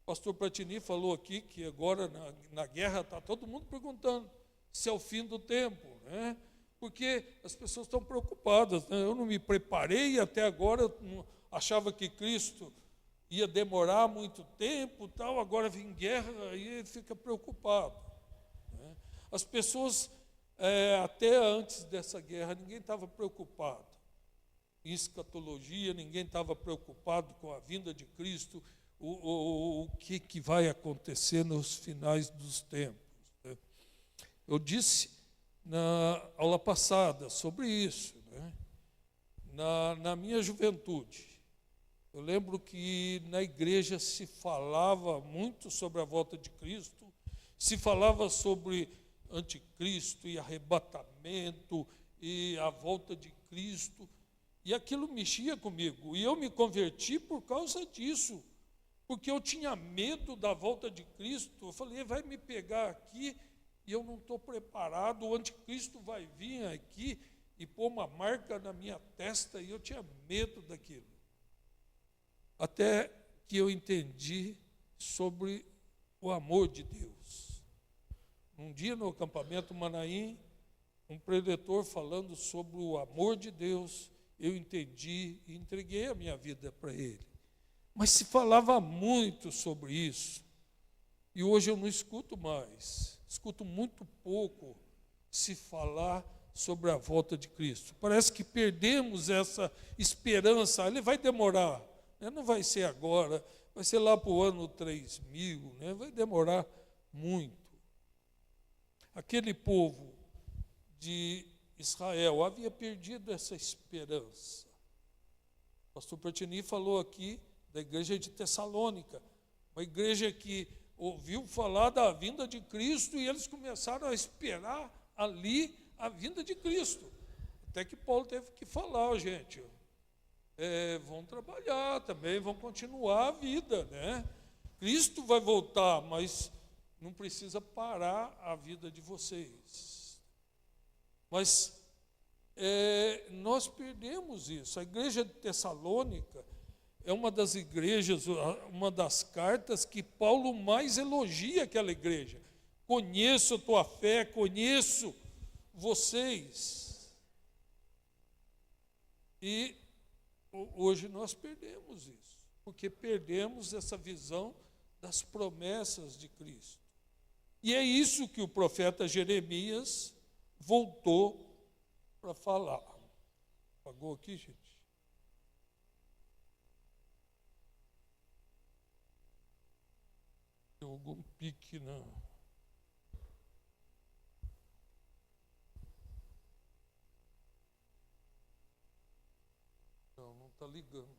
O pastor Pratini falou aqui que agora na guerra está todo mundo perguntando se é o fim do tempo, né? Porque as pessoas estão preocupadas, né? Eu não me preparei até agora, eu achava que Cristo ia demorar muito tempo, tal, agora vem guerra, aí ele fica preocupado, né? As pessoas, até antes dessa guerra, ninguém estava preocupado em escatologia, ninguém estava preocupado com a vinda de Cristo, o que vai acontecer nos finais dos tempos, né? Eu disse na aula passada sobre isso, né? Na minha juventude, eu lembro que na igreja se falava muito sobre a volta de Cristo, se falava sobre anticristo e arrebatamento e a volta de Cristo, e aquilo mexia comigo, e eu me converti por causa disso, porque eu tinha medo da volta de Cristo. Eu falei, vai me pegar aqui e eu não estou preparado, o anticristo vai vir aqui e pôr uma marca na minha testa, e eu tinha medo daquilo. Até que eu entendi sobre o amor de Deus. Um dia no acampamento Manaim, um preletor falando sobre o amor de Deus, eu entendi e entreguei a minha vida para ele. Mas se falava muito sobre isso, e hoje eu não escuto mais, escuto muito pouco se falar sobre a volta de Cristo. Parece que perdemos essa esperança, ele vai demorar, né? Não vai ser agora, vai ser lá para o ano 3000, né? Vai demorar muito. Aquele povo de Israel havia perdido essa esperança. O pastor Pertini falou aqui da igreja de Tessalônica, uma igreja que ouviu falar da vinda de Cristo e eles começaram a esperar ali a vinda de Cristo. Até que Paulo teve que falar, gente, vão trabalhar também, vão continuar a vida, né? Cristo vai voltar, mas não precisa parar a vida de vocês. Mas nós perdemos isso. A igreja de Tessalônica é uma das igrejas, uma das cartas que Paulo mais elogia aquela igreja. Conheço a tua fé, conheço vocês. E hoje nós perdemos isso, porque perdemos essa visão das promessas de Cristo. E é isso que o profeta Jeremias voltou para falar. Apagou aqui, gente? Deu algum pique, não. Não está ligando.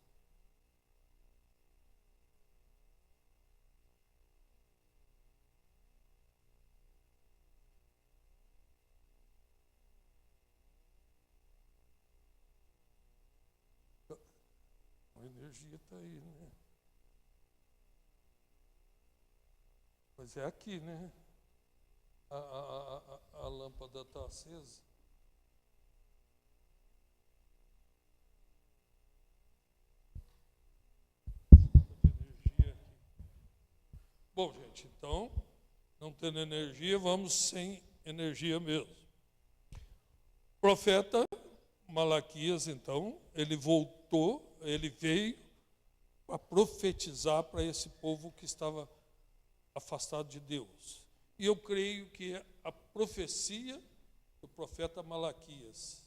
A energia está aí, né? Mas é aqui, né? A lâmpada está acesa. Bom, gente, então, não tendo energia, vamos sem energia mesmo. O profeta Malaquias, então, ele voltou, ele veio a profetizar para esse povo que estava afastado de Deus. E eu creio que a profecia do profeta Malaquias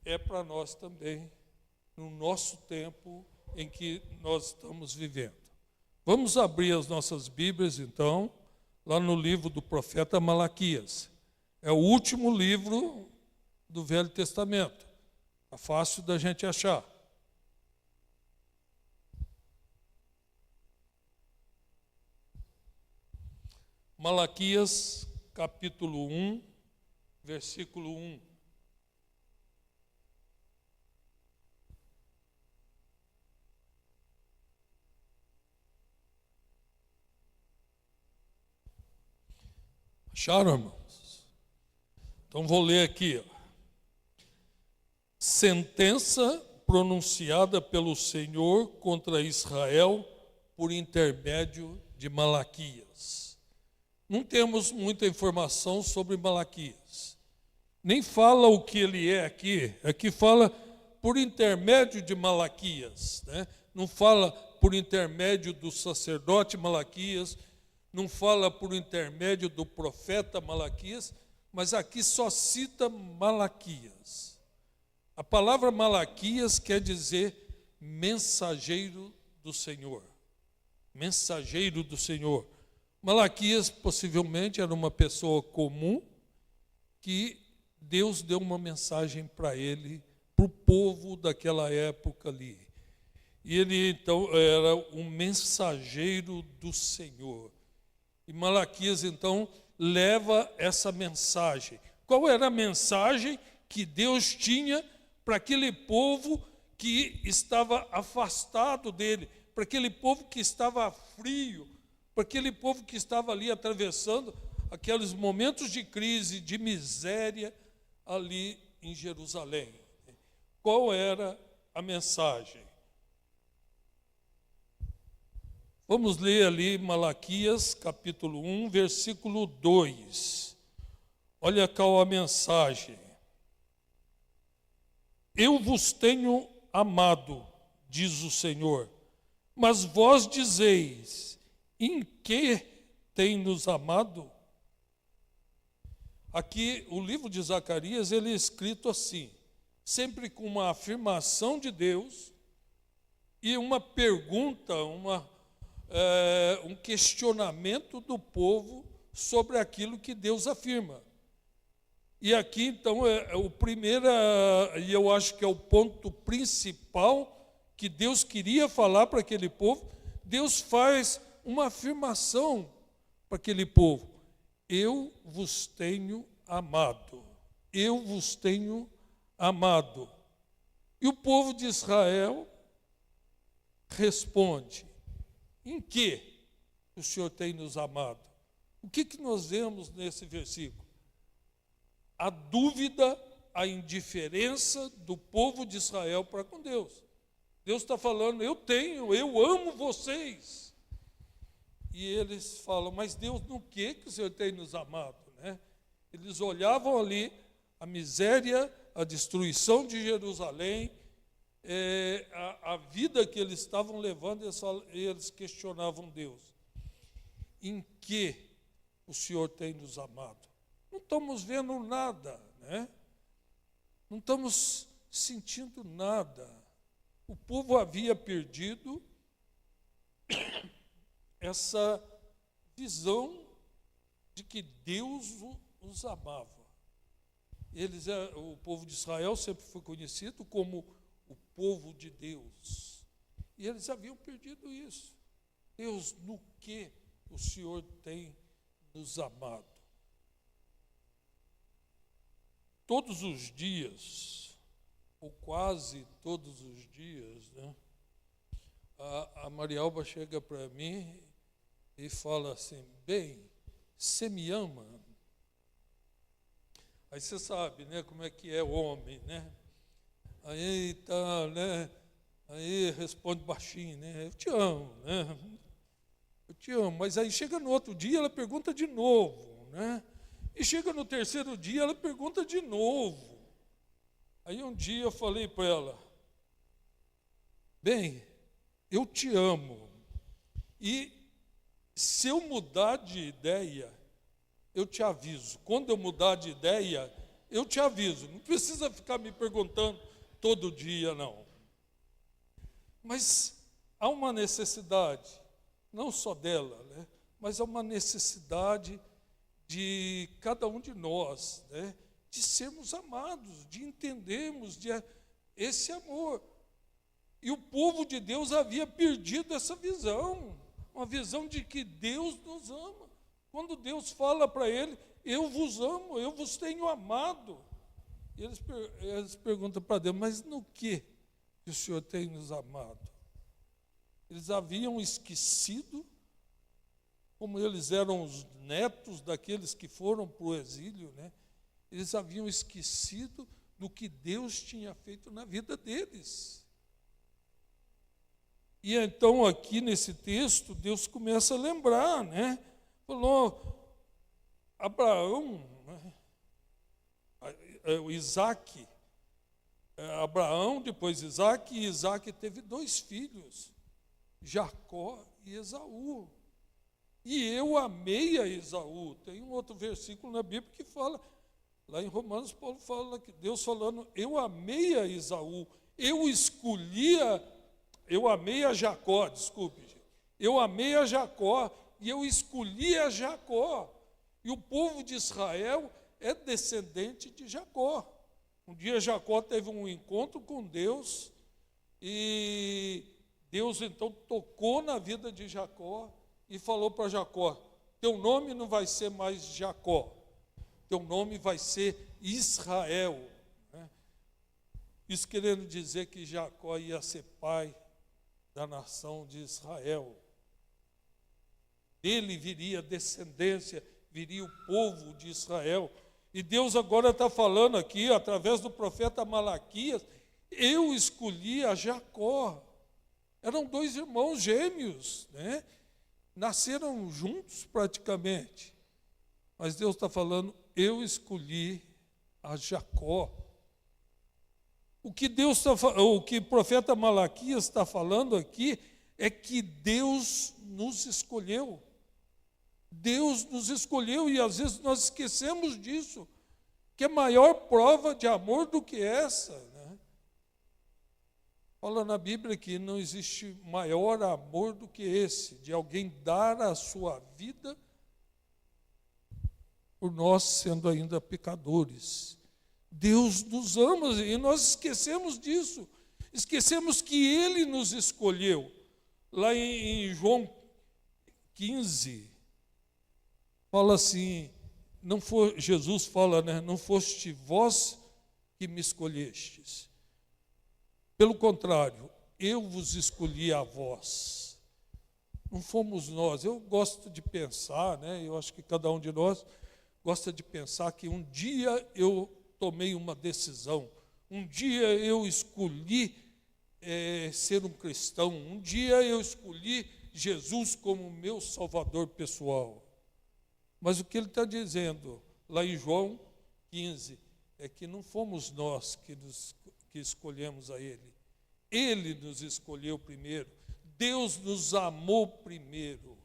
é para nós também, no nosso tempo em que nós estamos vivendo. Vamos abrir as nossas Bíblias, então, lá no livro do profeta Malaquias. É o último livro do Velho Testamento. É fácil da gente achar. Malaquias, capítulo 1, versículo 1. Acharam, irmãos? Então vou ler aqui. Sentença pronunciada pelo Senhor contra Israel por intermédio de Malaquias. Não temos muita informação sobre Malaquias. Nem fala o que ele é aqui. Aqui fala por intermédio de Malaquias, né? Não fala por intermédio do sacerdote Malaquias, não fala por intermédio do profeta Malaquias, mas aqui só cita Malaquias. A palavra Malaquias quer dizer mensageiro do Senhor. Mensageiro do Senhor. Malaquias possivelmente era uma pessoa comum que Deus deu uma mensagem para ele, para o povo daquela época ali. E ele então era um mensageiro do Senhor. E Malaquias, então, leva essa mensagem. Qual era a mensagem que Deus tinha para aquele povo que estava afastado dele, para aquele povo que estava frio, para aquele povo que estava ali atravessando aqueles momentos de crise, de miséria ali em Jerusalém? Qual era a mensagem? Vamos ler ali Malaquias, capítulo 1, versículo 2. Olha qual a mensagem. Eu vos tenho amado, diz o Senhor, mas vós dizeis, em que tem nos amado? Aqui, o livro de Zacarias, ele é escrito assim, sempre com uma afirmação de Deus e uma pergunta, um questionamento do povo sobre aquilo que Deus afirma. E aqui, então, é o primeiro, e eu acho que é o ponto principal que Deus queria falar para aquele povo. Deus faz uma afirmação para aquele povo. Eu vos tenho amado. Eu vos tenho amado. E o povo de Israel responde, em que o Senhor tem nos amado? O que nós vemos nesse versículo? A dúvida, a indiferença do povo de Israel para com Deus. Deus está falando, eu amo vocês. E eles falam, mas Deus, no que o Senhor tem nos amado? Né? Eles olhavam ali a miséria, a destruição de Jerusalém, a vida que eles estavam levando, e eles questionavam Deus. Em que o Senhor tem nos amado? Não estamos vendo nada, né? Não estamos sentindo nada. O povo havia perdido essa visão de que Deus os amava. O povo de Israel sempre foi conhecido como o povo de Deus. E eles haviam perdido isso. Deus, no que o Senhor tem nos amado? Todos os dias, ou quase todos os dias, né, a Marialba chega para mim e fala assim: bem, você me ama? Aí você sabe, né, como é que é o homem, né? Aí tá, né? Aí responde baixinho, né? Eu te amo, né? Eu te amo. Mas aí chega no outro dia, ela pergunta de novo, né? E chega no terceiro dia, ela pergunta de novo. Aí um dia eu falei para ela: bem, eu te amo. E se eu mudar de ideia, eu te aviso. Quando eu mudar de ideia, eu te aviso. Não precisa ficar me perguntando todo dia, não. Mas há uma necessidade, não só dela, né, mas há uma necessidade de cada um de nós, né, de sermos amados, de entendermos esse amor. E o povo de Deus havia perdido essa visão, uma visão de que Deus nos ama. Quando Deus fala para ele: eu vos amo, eu vos tenho amado. E eles perguntam para Deus: mas no que o Senhor tem nos amado? Eles haviam esquecido, como eles eram os netos daqueles que foram para o exílio, né? Eles haviam esquecido do que Deus tinha feito na vida deles. E então aqui nesse texto, Deus começa a lembrar, né? Falou: Abraão, né? O Isaac, Abraão, depois Isaac, e Isaac teve 2 filhos, Jacó e Esaú. E eu amei a Esaú. Tem um outro versículo na Bíblia que fala, lá em Romanos, Paulo fala que Deus falando: eu amei a Esaú, eu amei a Jacó, desculpe, gente. Eu amei a Jacó e eu escolhi a Jacó. E o povo de Israel é descendente de Jacó. Um dia Jacó teve um encontro com Deus e Deus então tocou na vida de Jacó e falou para Jacó: teu nome não vai ser mais Jacó, teu nome vai ser Israel. Isso querendo dizer que Jacó ia ser pai da nação de Israel. Dele viria descendência, viria o povo de Israel. E Deus agora está falando aqui, através do profeta Malaquias: eu escolhi a Jacó. Eram 2 irmãos gêmeos, né? Nasceram juntos praticamente. Mas Deus está falando: eu escolhi a Jacó. O que o profeta Malaquias está falando aqui é que Deus nos escolheu. Deus nos escolheu, e às vezes nós esquecemos disso, que é maior prova de amor do que essa, né? Fala na Bíblia que não existe maior amor do que esse, de alguém dar a sua vida por nós, sendo ainda pecadores. Deus nos ama e nós esquecemos disso. Esquecemos que Ele nos escolheu. Lá em João 15, fala assim, Jesus fala, né? Não foste vós que me escolhestes. Pelo contrário, eu vos escolhi a vós. Não fomos nós. Eu gosto de pensar, né? Eu acho que cada um de nós gosta de pensar que um dia eu tomei uma decisão, um dia eu escolhi ser um cristão, um dia eu escolhi Jesus como meu salvador pessoal. Mas o que ele está dizendo lá em João 15 é que não fomos nós que escolhemos a Ele. Ele nos escolheu primeiro. Deus nos amou primeiro.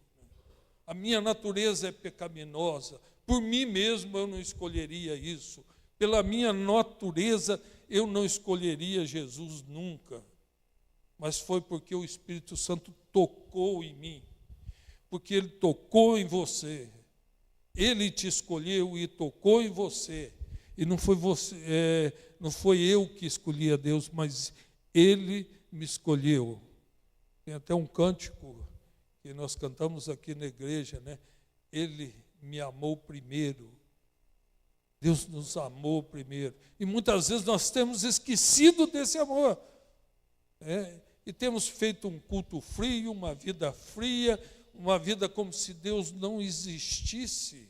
A minha natureza é pecaminosa. Por mim mesmo eu não escolheria isso. Pela minha natureza eu não escolheria Jesus nunca. Mas foi porque o Espírito Santo tocou em mim. porque Ele tocou em você. Ele te escolheu e tocou em você. E não foi você, não foi eu que escolhi a Deus, mas Ele me escolheu. Tem até um cântico que nós cantamos aqui na igreja, né? Ele me amou primeiro. Deus nos amou primeiro. E muitas vezes nós temos esquecido desse amor. E temos feito um culto frio, uma vida fria, uma vida como se Deus não existisse.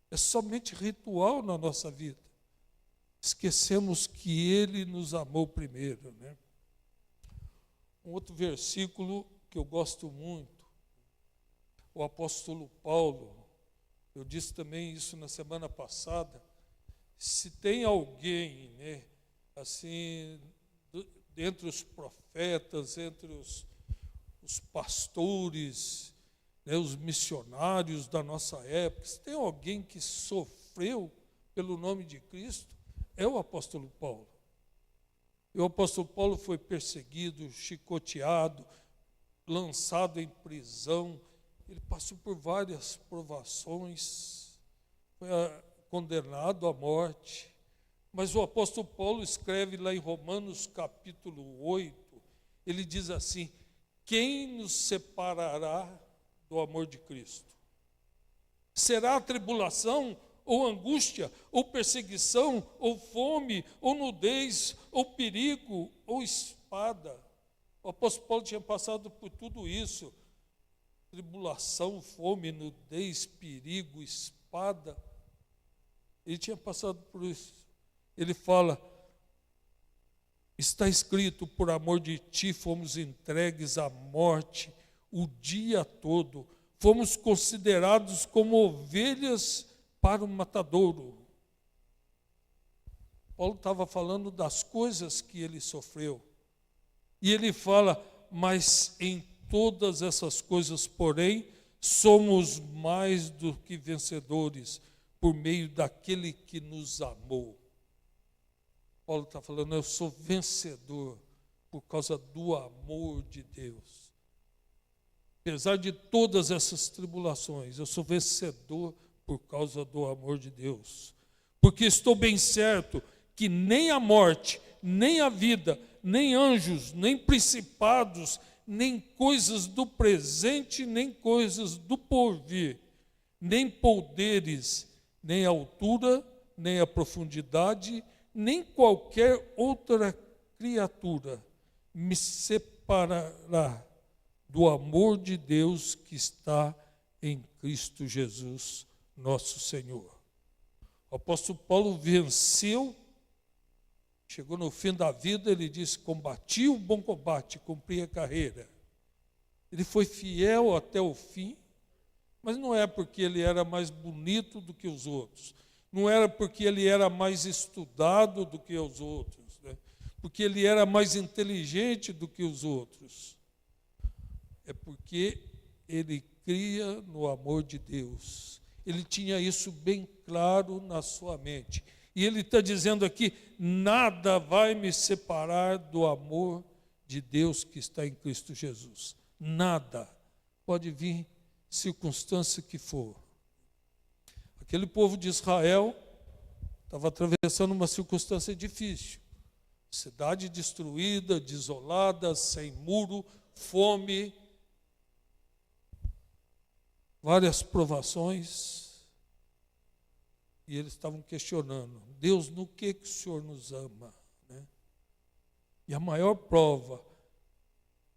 É somente ritual na nossa vida. Esquecemos que Ele nos amou primeiro, né? Um outro versículo que eu gosto muito, o apóstolo Paulo, eu disse também isso na semana passada, se tem alguém, né, assim, entre os profetas, entre os pastores, né, os missionários da nossa época, se tem alguém que sofreu pelo nome de Cristo, é o apóstolo Paulo. E o apóstolo Paulo foi perseguido, chicoteado, lançado em prisão. Ele passou por várias provações, foi condenado à morte. Mas o apóstolo Paulo escreve lá em Romanos capítulo 8, ele diz assim: quem nos separará do amor de Cristo? Será a tribulação, ou angústia, ou perseguição, ou fome, ou nudez, ou perigo, ou espada? O apóstolo Paulo tinha passado por tudo isso. Tribulação, fome, nudez, perigo, espada. Ele tinha passado por isso. Ele fala: está escrito, por amor de ti fomos entregues à morte o dia todo, fomos considerados como ovelhas para o matadouro. Paulo estava falando das coisas que ele sofreu. E ele fala: mas em todas essas coisas, porém, somos mais do que vencedores, por meio daquele que nos amou. Paulo está falando: eu sou vencedor por causa do amor de Deus. Apesar de todas essas tribulações, eu sou vencedor por causa do amor de Deus. Porque estou bem certo que nem a morte, nem a vida, nem anjos, nem principados, nem coisas do presente, nem coisas do porvir, nem poderes, nem a altura, nem a profundidade, nem qualquer outra criatura me separará do amor de Deus que está em Cristo Jesus, nosso Senhor. O apóstolo Paulo venceu, chegou no fim da vida, ele disse: combati o bom combate, cumpri a carreira. Ele foi fiel até o fim, mas não é porque ele era mais bonito do que os outros, não era porque ele era mais estudado do que os outros, né? Porque ele era mais inteligente do que os outros. É porque ele cria no amor de Deus. Ele tinha isso bem claro na sua mente. E ele está dizendo aqui: nada vai me separar do amor de Deus que está em Cristo Jesus. Nada. Pode vir circunstância que for. Aquele povo de Israel estava atravessando uma circunstância difícil. Cidade destruída, desolada, sem muro, fome, várias provações. E eles estavam questionando: Deus, no que o Senhor nos ama? Né? E a maior prova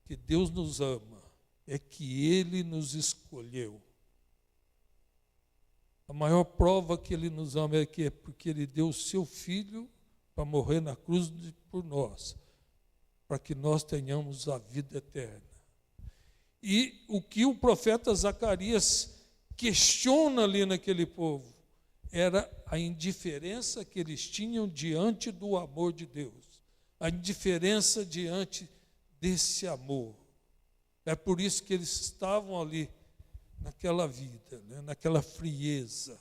que Deus nos ama é que Ele nos escolheu. A maior prova que Ele nos ama é porque Ele deu o seu Filho para morrer na cruz por nós, para que nós tenhamos a vida eterna. E o que o profeta Zacarias questiona ali naquele povo era a indiferença que eles tinham diante do amor de Deus, a indiferença diante desse amor. É por isso que eles estavam ali naquela vida, né, naquela frieza.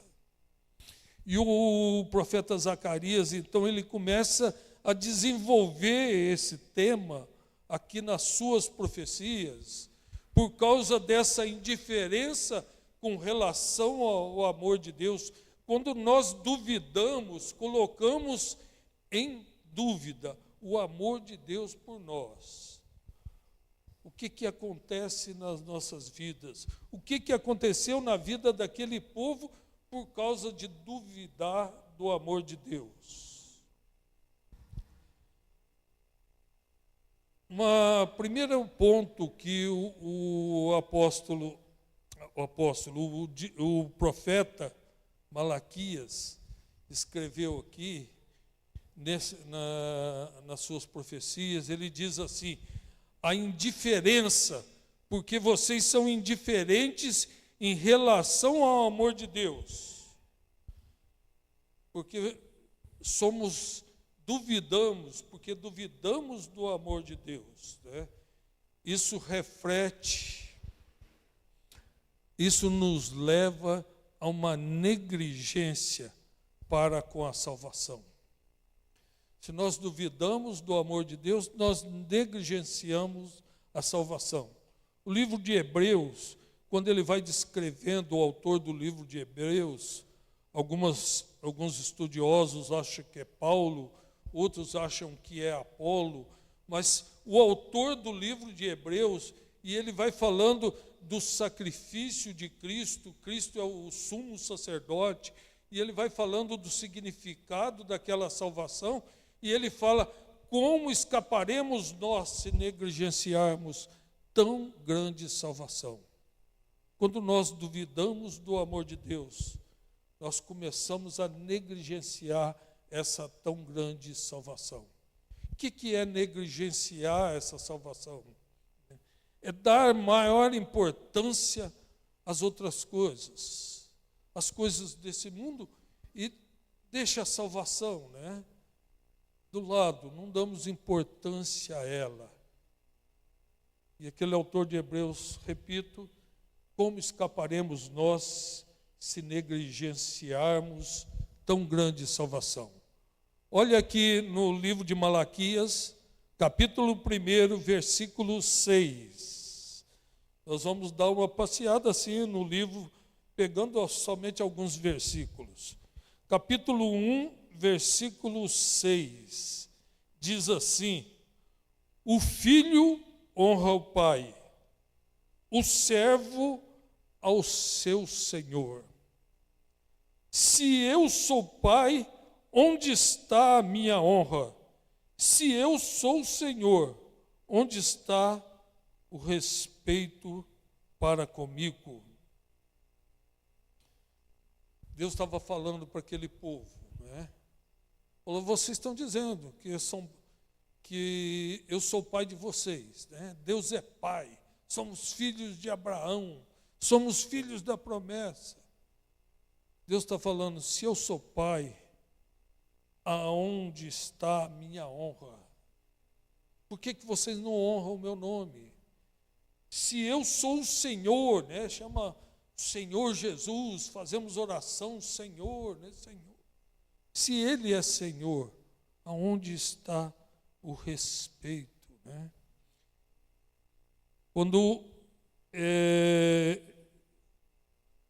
E o profeta Zacarias, então, ele começa a desenvolver esse tema aqui nas suas profecias, por causa dessa indiferença com relação ao amor de Deus. Quando nós duvidamos, colocamos em dúvida o amor de Deus por nós. O que acontece nas nossas vidas? O que aconteceu na vida daquele povo por causa de duvidar do amor de Deus? Primeiro ponto que o profeta Malaquias escreveu aqui, nas suas profecias, ele diz assim: a indiferença, porque vocês são indiferentes em relação ao amor de Deus. Porque duvidamos, porque duvidamos do amor de Deus, né? Isso reflete, isso nos leva a uma negligência para com a salvação. Se nós duvidamos do amor de Deus, nós negligenciamos a salvação. O livro de Hebreus, quando ele vai descrevendo, o autor do livro de Hebreus, alguns estudiosos acham que é Paulo, outros acham que é Apolo, mas o autor do livro de Hebreus, e ele vai falando do sacrifício de Cristo, Cristo é o sumo sacerdote, e ele vai falando do significado daquela salvação, e ele fala: como escaparemos nós se negligenciarmos tão grande salvação? Quando nós duvidamos do amor de Deus, nós começamos a negligenciar essa tão grande salvação. O que é negligenciar essa salvação? É dar maior importância às outras coisas, às coisas desse mundo, e deixa a salvação, né, do lado, não damos importância a ela. E aquele autor de Hebreus, repito, como escaparemos nós se negligenciarmos tão grande salvação? Olha aqui no livro de Malaquias, capítulo 1, versículo 6. Nós vamos dar uma passeada assim no livro, pegando somente alguns versículos. Capítulo 1, versículo 6, diz assim: o filho honra o pai, o servo ao seu senhor. Se eu sou pai, onde está a minha honra? Se eu sou o Senhor, onde está o respeito para comigo? Deus estava falando para aquele povo, né? Falou: vocês estão dizendo que eu sou pai de vocês, né? Deus é pai, somos filhos de Abraão, somos filhos da promessa. Deus está falando: se eu sou pai, aonde está a minha honra? Por que vocês não honram o meu nome? Se eu sou o Senhor, né? Chama Senhor Jesus, fazemos oração, Senhor, né? Senhor. Se Ele é Senhor, aonde está o respeito, né? Quando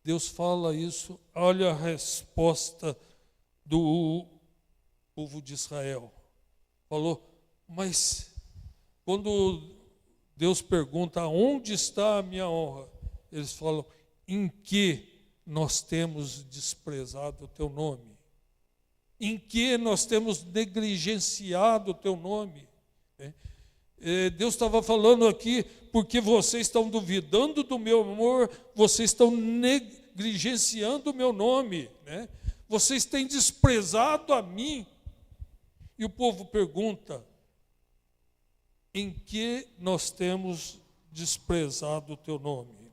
Deus fala isso, olha a resposta do povo de Israel. Falou: mas quando Deus pergunta aonde está a minha honra, eles falam: em que nós temos desprezado o teu nome? Em que nós temos negligenciado o teu nome? Deus estava falando aqui, porque vocês estão duvidando do meu amor, vocês estão negligenciando o meu nome, né? Vocês têm desprezado a mim. E o povo pergunta: em que nós temos desprezado o teu nome?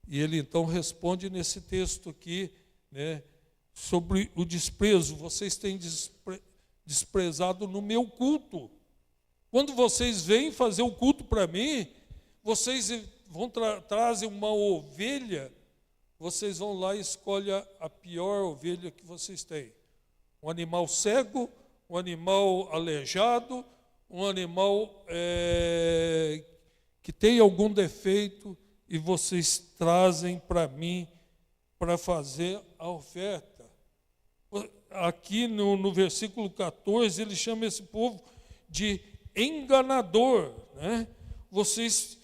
E ele então responde nesse texto aqui, né, sobre o desprezo. Vocês têm desprezado no meu culto. Quando vocês vêm fazer o culto para mim, vocês vão trazer uma ovelha, vocês vão lá e escolhem a pior ovelha que vocês têm. Um animal cego, um animal aleijado, um animal que tem algum defeito e vocês trazem para mim para fazer a oferta. Aqui no versículo 14, ele chama esse povo de enganador, né? Vocês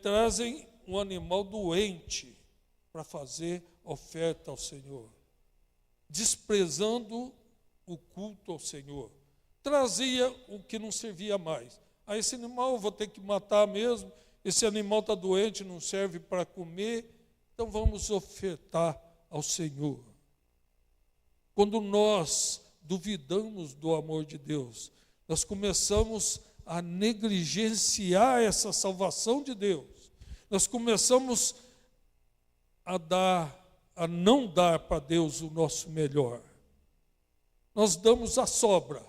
trazem um animal doente para fazer oferta ao Senhor, desprezando o culto ao Senhor. Trazia o que não servia mais. Esse animal eu vou ter que matar mesmo, esse animal está doente, não serve para comer, então vamos ofertar ao Senhor. Quando nós duvidamos do amor de Deus, nós começamos a negligenciar essa salvação de Deus. Nós começamos a não dar para Deus o nosso melhor. Nós damos a sobra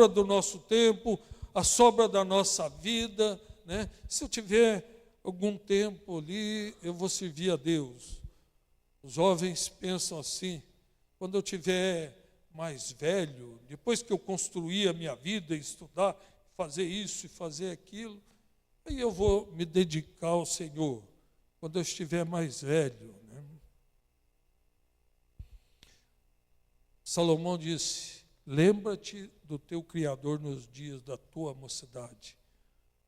do nosso tempo, a sobra da nossa vida, né? Se eu tiver algum tempo ali, eu vou servir a Deus. Os jovens pensam assim: quando eu tiver mais velho, depois que eu construir a minha vida, estudar, fazer isso e fazer aquilo, aí eu vou me dedicar ao Senhor, quando eu estiver mais velho, né? Salomão disse: lembra-te do teu Criador nos dias da tua mocidade,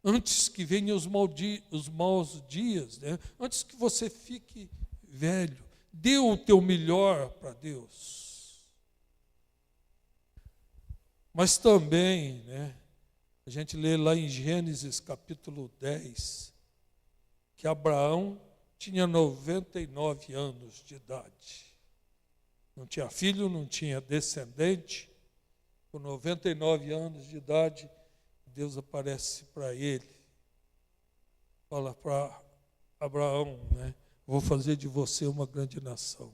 antes que venham os maus dias, né? Antes que você fique velho, dê o teu melhor para Deus. Mas também, né, a gente lê lá em Gênesis capítulo 10, que Abraão tinha 99 anos de idade. Não tinha filho, não tinha descendente. Com 99 anos de idade, Deus aparece para ele. Fala para Abraão, né, vou fazer de você uma grande nação.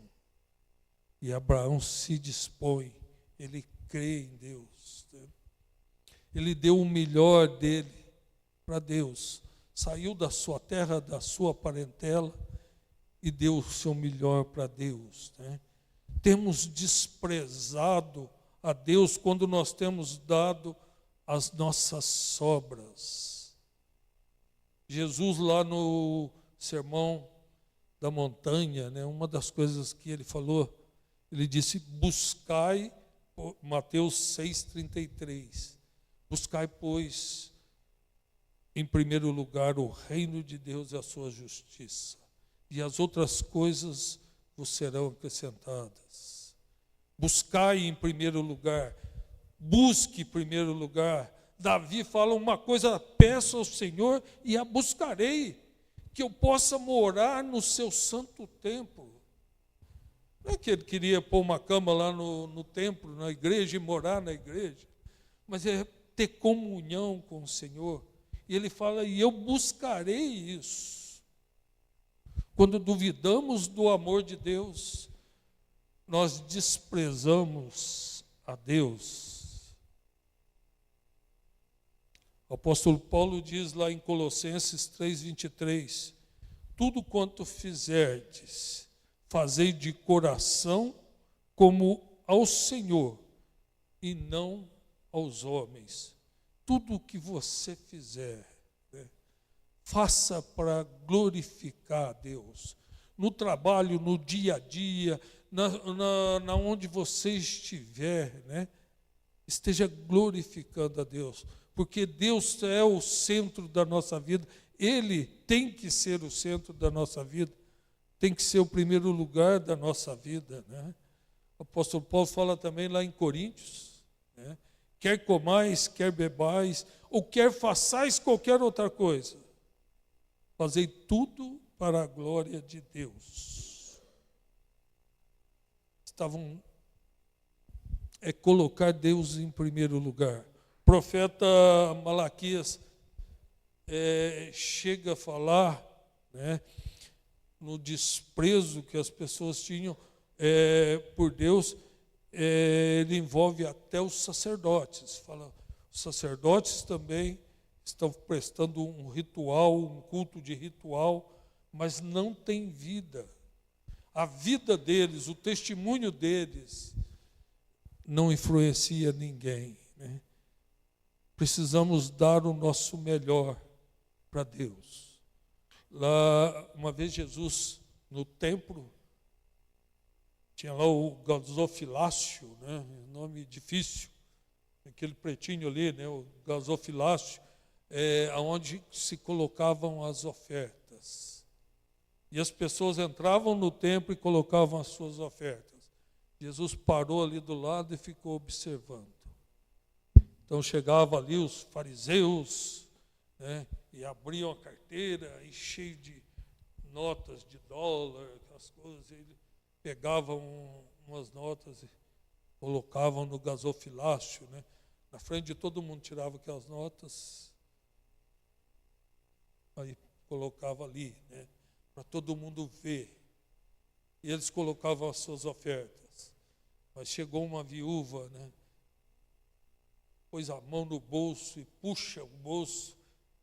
E Abraão se dispõe, ele crê em Deus, né? Ele deu o melhor dele para Deus. Saiu da sua terra, da sua parentela e deu o seu melhor para Deus, né? Temos desprezado a Deus quando nós temos dado as nossas sobras. Jesus, lá no Sermão da Montanha, né, uma das coisas que ele falou, ele disse: buscai, Mateus 6,33, buscai, pois, em primeiro lugar o reino de Deus e a sua justiça, e as outras coisas vos serão acrescentadas. Buscai em primeiro lugar, busque em primeiro lugar. Davi fala uma coisa: peço ao Senhor e a buscarei, que eu possa morar no seu santo templo. Não é que ele queria pôr uma cama lá no templo, na igreja, e morar na igreja, mas é ter comunhão com o Senhor. E ele fala: e eu buscarei isso. Quando duvidamos do amor de Deus, nós desprezamos a Deus. O apóstolo Paulo diz lá em Colossenses 3,23: tudo quanto fizerdes, fazei de coração como ao Senhor e não aos homens. Tudo o que você fizer, né, faça para glorificar a Deus. No trabalho, no dia a dia, na onde você estiver, né, esteja glorificando a Deus, porque Deus é o centro da nossa vida. Ele tem que ser o centro da nossa vida, tem que ser o primeiro lugar da nossa vida, né? O apóstolo Paulo fala também lá em Coríntios, né, quer comais, quer bebais, ou quer façais qualquer outra coisa, fazei tudo para a glória de Deus. Colocar Deus em primeiro lugar. O profeta Malaquias chega a falar, né, no desprezo que as pessoas tinham por Deus. Ele envolve até os sacerdotes. Fala, os sacerdotes também estão prestando um ritual, um culto de ritual, mas não tem vida. A vida deles, o testemunho deles, não influencia ninguém, né? Precisamos dar o nosso melhor para Deus. Lá, uma vez Jesus, no templo, tinha lá o gasofilácio, né? Nome difícil, aquele pretinho ali, né? O gasofilácio, onde se colocavam as ofertas. E as pessoas entravam no templo e colocavam as suas ofertas. Jesus parou ali do lado e ficou observando. Então chegava ali os fariseus, né, e abriam a carteira, e cheio de notas de dólar, aquelas coisas. Ele pegavam umas notas e colocavam no gasofilácio, né? Na frente de todo mundo tirava aquelas notas, aí colocava ali, né, para todo mundo ver. E eles colocavam as suas ofertas. Mas chegou uma viúva, né, pôs a mão no bolso e puxa o bolso,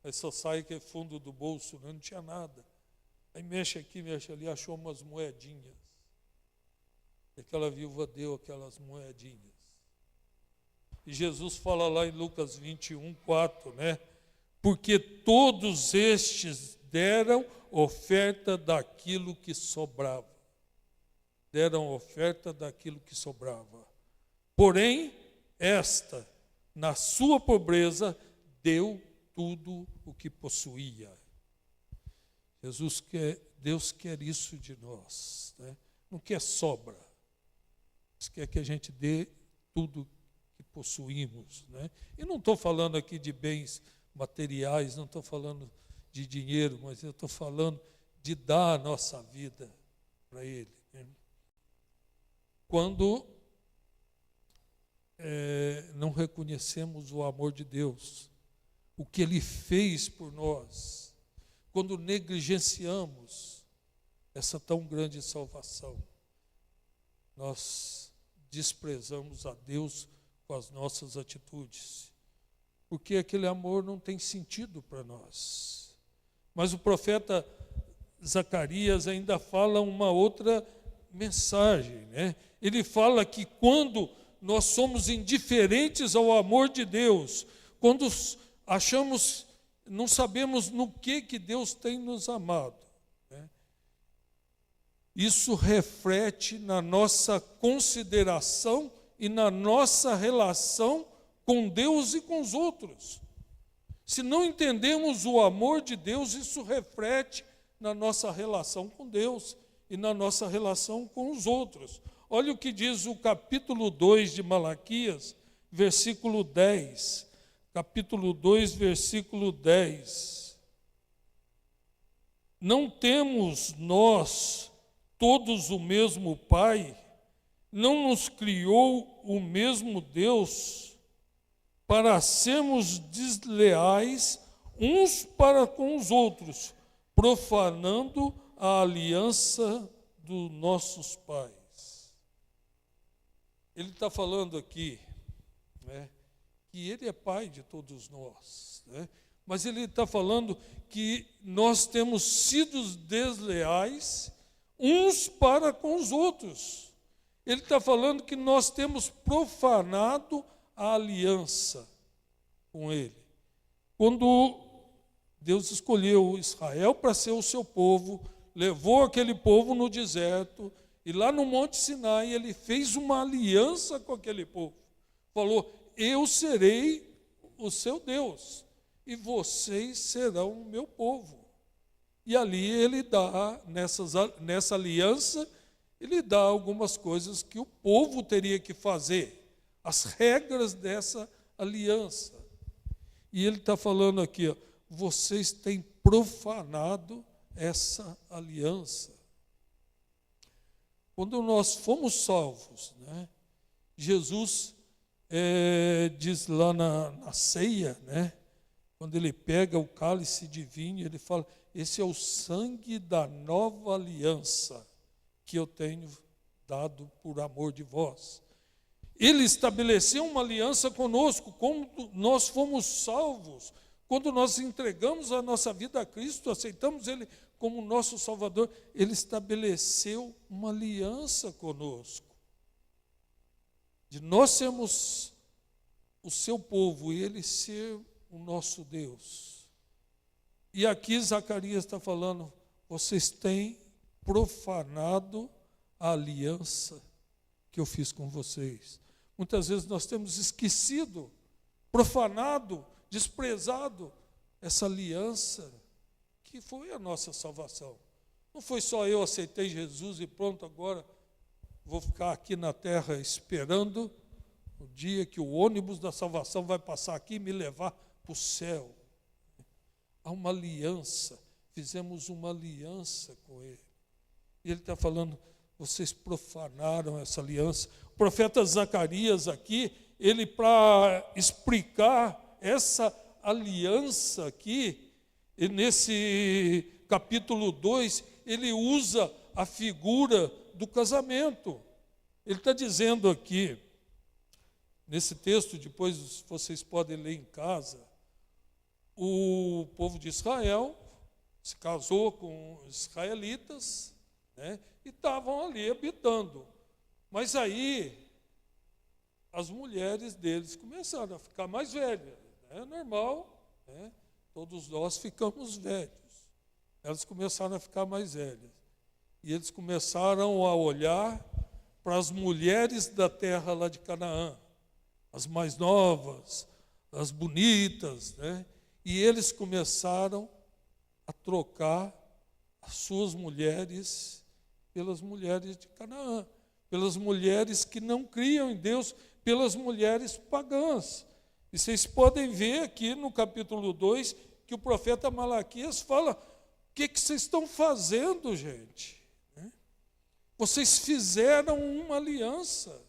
aí só sai que é fundo do bolso, né, não tinha nada. Aí mexe aqui, mexe ali, achou umas moedinhas. E aquela viúva deu aquelas moedinhas. E Jesus fala lá em Lucas 21, 4, né? Porque todos estes deram oferta daquilo que sobrava. Deram oferta daquilo que sobrava. Porém, esta, na sua pobreza, deu tudo o que possuía. Deus quer isso de nós, né? Não quer sobra. Deus quer que a gente dê tudo que possuímos, né? E não estou falando aqui de bens materiais, não estou falando de dinheiro, mas eu estou falando de dar a nossa vida para Ele, né? Quando não reconhecemos o amor de Deus, o que Ele fez por nós, quando negligenciamos essa tão grande salvação, nós desprezamos a Deus com as nossas atitudes, porque aquele amor não tem sentido para nós. Mas o profeta Zacarias ainda fala uma outra mensagem, né? Ele fala que quando nós somos indiferentes ao amor de Deus, quando achamos, não sabemos no que Deus tem nos amado, né? Isso reflete na nossa consideração e na nossa relação com Deus e com os outros. Se não entendemos o amor de Deus, isso reflete na nossa relação com Deus e na nossa relação com os outros. Olha o que diz o capítulo 2 de Malaquias, versículo 10. Capítulo 2, versículo 10. Não temos nós todos o mesmo Pai? Não nos criou o mesmo Deus para sermos desleais uns para com os outros, profanando a aliança dos nossos pais? Ele está falando aqui, né, que Ele é Pai de todos nós, né? Mas Ele está falando que nós temos sido desleais uns para com os outros. Ele está falando que nós temos profanado a aliança com Ele. Quando Deus escolheu Israel para ser o seu povo, levou aquele povo no deserto, e lá no Monte Sinai Ele fez uma aliança com aquele povo. Falou: eu serei o seu Deus, e vocês serão o meu povo. E ali Ele dá, nessa aliança, Ele dá algumas coisas que o povo teria que fazer, as regras dessa aliança. E Ele está falando aqui, ó, vocês têm profanado essa aliança. Quando nós fomos salvos, né, Jesus diz lá na ceia, né, quando Ele pega o cálice de vinho, Ele fala: esse é o sangue da nova aliança que eu tenho dado por amor de vós. Ele estabeleceu uma aliança conosco, quando nós fomos salvos, quando nós entregamos a nossa vida a Cristo, aceitamos Ele como nosso Salvador, Ele estabeleceu uma aliança conosco, de nós sermos o seu povo e Ele ser o nosso Deus. E aqui Zacarias está falando, vocês têm profanado a aliança que eu fiz com vocês. Muitas vezes nós temos esquecido, profanado, desprezado essa aliança que foi a nossa salvação. Não foi só eu aceitei Jesus e pronto, agora vou ficar aqui na terra esperando o dia que o ônibus da salvação vai passar aqui e me levar para o céu. Há uma aliança, fizemos uma aliança com Ele. E Ele está falando, vocês profanaram essa aliança. O profeta Zacarias aqui, ele para explicar essa aliança aqui, e nesse capítulo 2, ele usa a figura do casamento. Ele está dizendo aqui, nesse texto, depois vocês podem ler em casa, o povo de Israel se casou com israelitas, né, e estavam ali habitando. Mas aí, as mulheres deles começaram a ficar mais velhas. É normal, né? Todos nós ficamos velhos. Elas começaram a ficar mais velhas. E eles começaram a olhar para as mulheres da terra lá de Canaã, as mais novas, as bonitas, né? E eles começaram a trocar as suas mulheres pelas mulheres de Canaã, pelas mulheres que não criam em Deus, pelas mulheres pagãs. E vocês podem ver aqui no capítulo 2 que o profeta Malaquias fala, o que vocês estão fazendo, gente? Vocês fizeram uma aliança.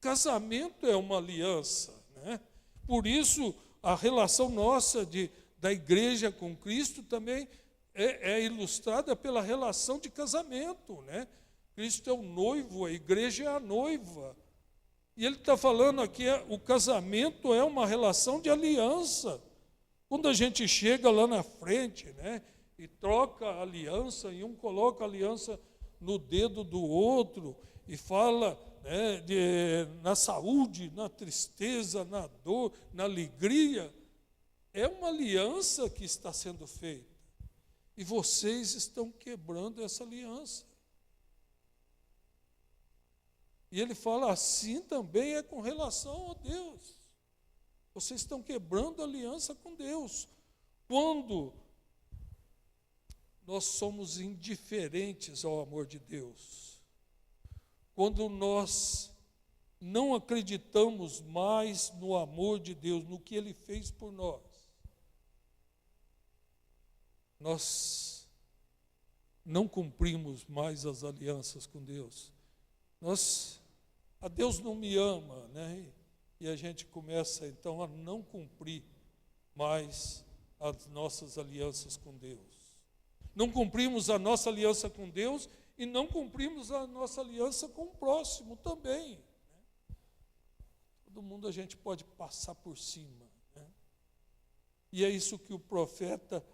Casamento é uma aliança, né? Por isso, a relação nossa da igreja com Cristo também é ilustrada pela relação de casamento, né? Cristo é o noivo, a igreja é a noiva. E ele está falando aqui, o casamento é uma relação de aliança. Quando a gente chega lá na frente, né, e troca a aliança, e um coloca a aliança no dedo do outro, e fala, né, na saúde, na tristeza, na dor, na alegria, é uma aliança que está sendo feita. E vocês estão quebrando essa aliança. E ele fala, assim também é com relação a Deus. Vocês estão quebrando a aliança com Deus. Quando nós somos indiferentes ao amor de Deus, quando nós não acreditamos mais no amor de Deus, no que Ele fez por nós, nós não cumprimos mais as alianças com Deus. A Deus não me ama, né? E a gente começa então a não cumprir mais as nossas alianças com Deus. Não cumprimos a nossa aliança com Deus e não cumprimos a nossa aliança com o próximo também, né? Todo mundo a gente pode passar por cima, né? E é isso que o profeta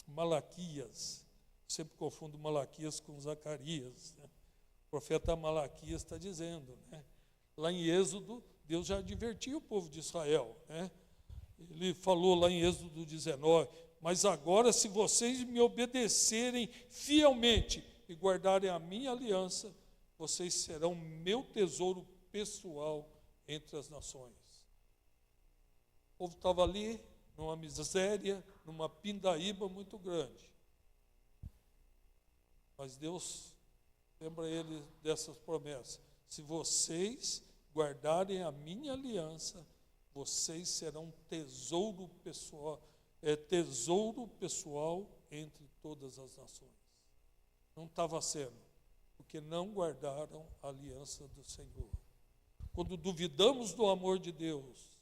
Malaquias, sempre confundo Malaquias com Zacarias, né? O profeta Malaquias está dizendo, né? Lá em Êxodo, Deus já advertiu o povo de Israel, né? Ele falou lá em Êxodo 19, mas agora se vocês me obedecerem fielmente e guardarem a minha aliança, vocês serão meu tesouro pessoal entre as nações. O povo estava ali, numa miséria, numa pindaíba muito grande. Mas Deus lembra ele dessas promessas. Se vocês guardarem a minha aliança, vocês serão tesouro pessoal entre todas as nações. Não estava sendo, porque não guardaram a aliança do Senhor. Quando duvidamos do amor de Deus,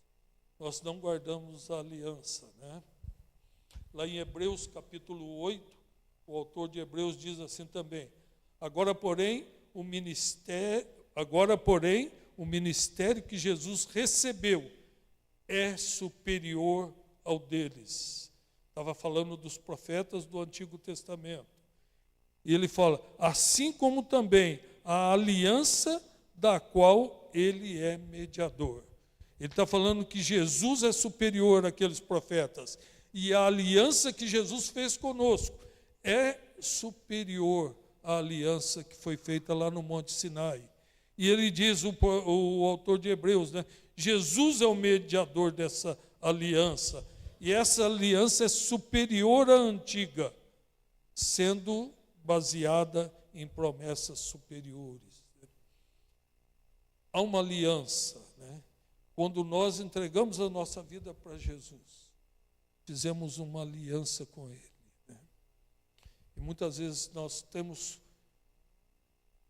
nós não guardamos a aliança, né? Lá em Hebreus capítulo 8, o autor de Hebreus diz assim também, agora porém o ministério que Jesus recebeu é superior ao deles. Estava falando dos profetas do Antigo Testamento. E ele fala, assim como também a aliança da qual ele é mediador. Ele está falando que Jesus é superior àqueles profetas. E a aliança que Jesus fez conosco é superior à aliança que foi feita lá no Monte Sinai. E ele diz, o autor de Hebreus, né? Jesus é o mediador dessa aliança. E essa aliança é superior à antiga, sendo baseada em promessas superiores. Há uma aliança, né? Quando nós entregamos a nossa vida para Jesus, fizemos uma aliança com Ele, né? E muitas vezes nós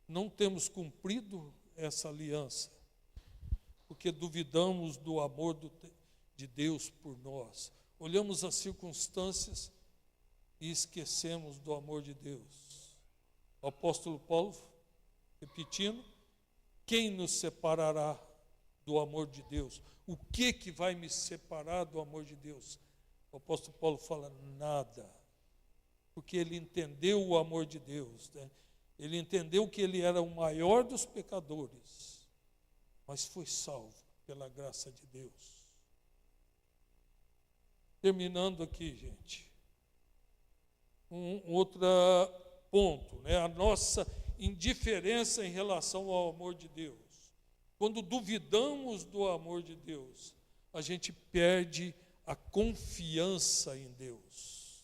não temos cumprido essa aliança, porque duvidamos do amor de Deus por nós. Olhamos as circunstâncias e esquecemos do amor de Deus. O apóstolo Paulo, repetindo, quem nos separará do amor de Deus? O que vai me separar do amor de Deus? O apóstolo Paulo fala, nada, porque ele entendeu o amor de Deus, né? Ele entendeu que ele era o maior dos pecadores, mas foi salvo pela graça de Deus. Terminando aqui, gente, outro ponto, né? A nossa indiferença em relação ao amor de Deus. Quando duvidamos do amor de Deus, a gente perde a confiança em Deus.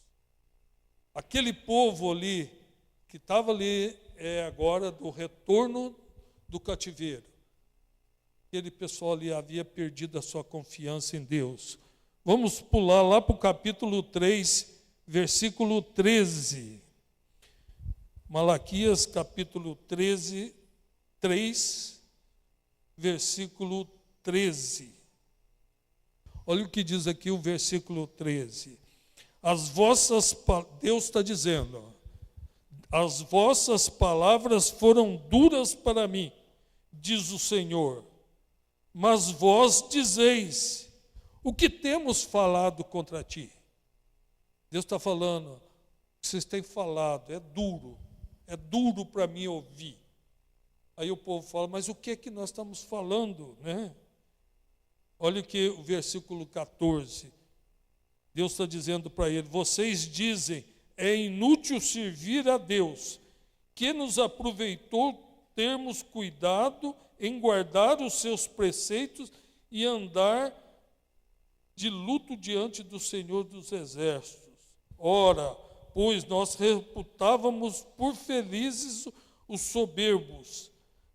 Aquele povo ali, que estava ali agora do retorno do cativeiro, aquele pessoal ali havia perdido a sua confiança em Deus. Vamos pular lá para o capítulo 3, versículo 13. Malaquias, capítulo 13, 3, versículo 13. Olha o que diz aqui o versículo 13. Deus está dizendo, as vossas palavras foram duras para mim, diz o Senhor, mas vós dizeis, o que temos falado contra ti? Deus está falando, o que vocês têm falado é duro para mim ouvir. Aí o povo fala, mas o que é que nós estamos falando, né? Olha que o versículo 14, Deus está dizendo para ele, vocês dizem, é inútil servir a Deus, que nos aproveitou termos cuidado em guardar os seus preceitos e andar de luto diante do Senhor dos Exércitos. Ora, pois nós reputávamos por felizes os soberbos,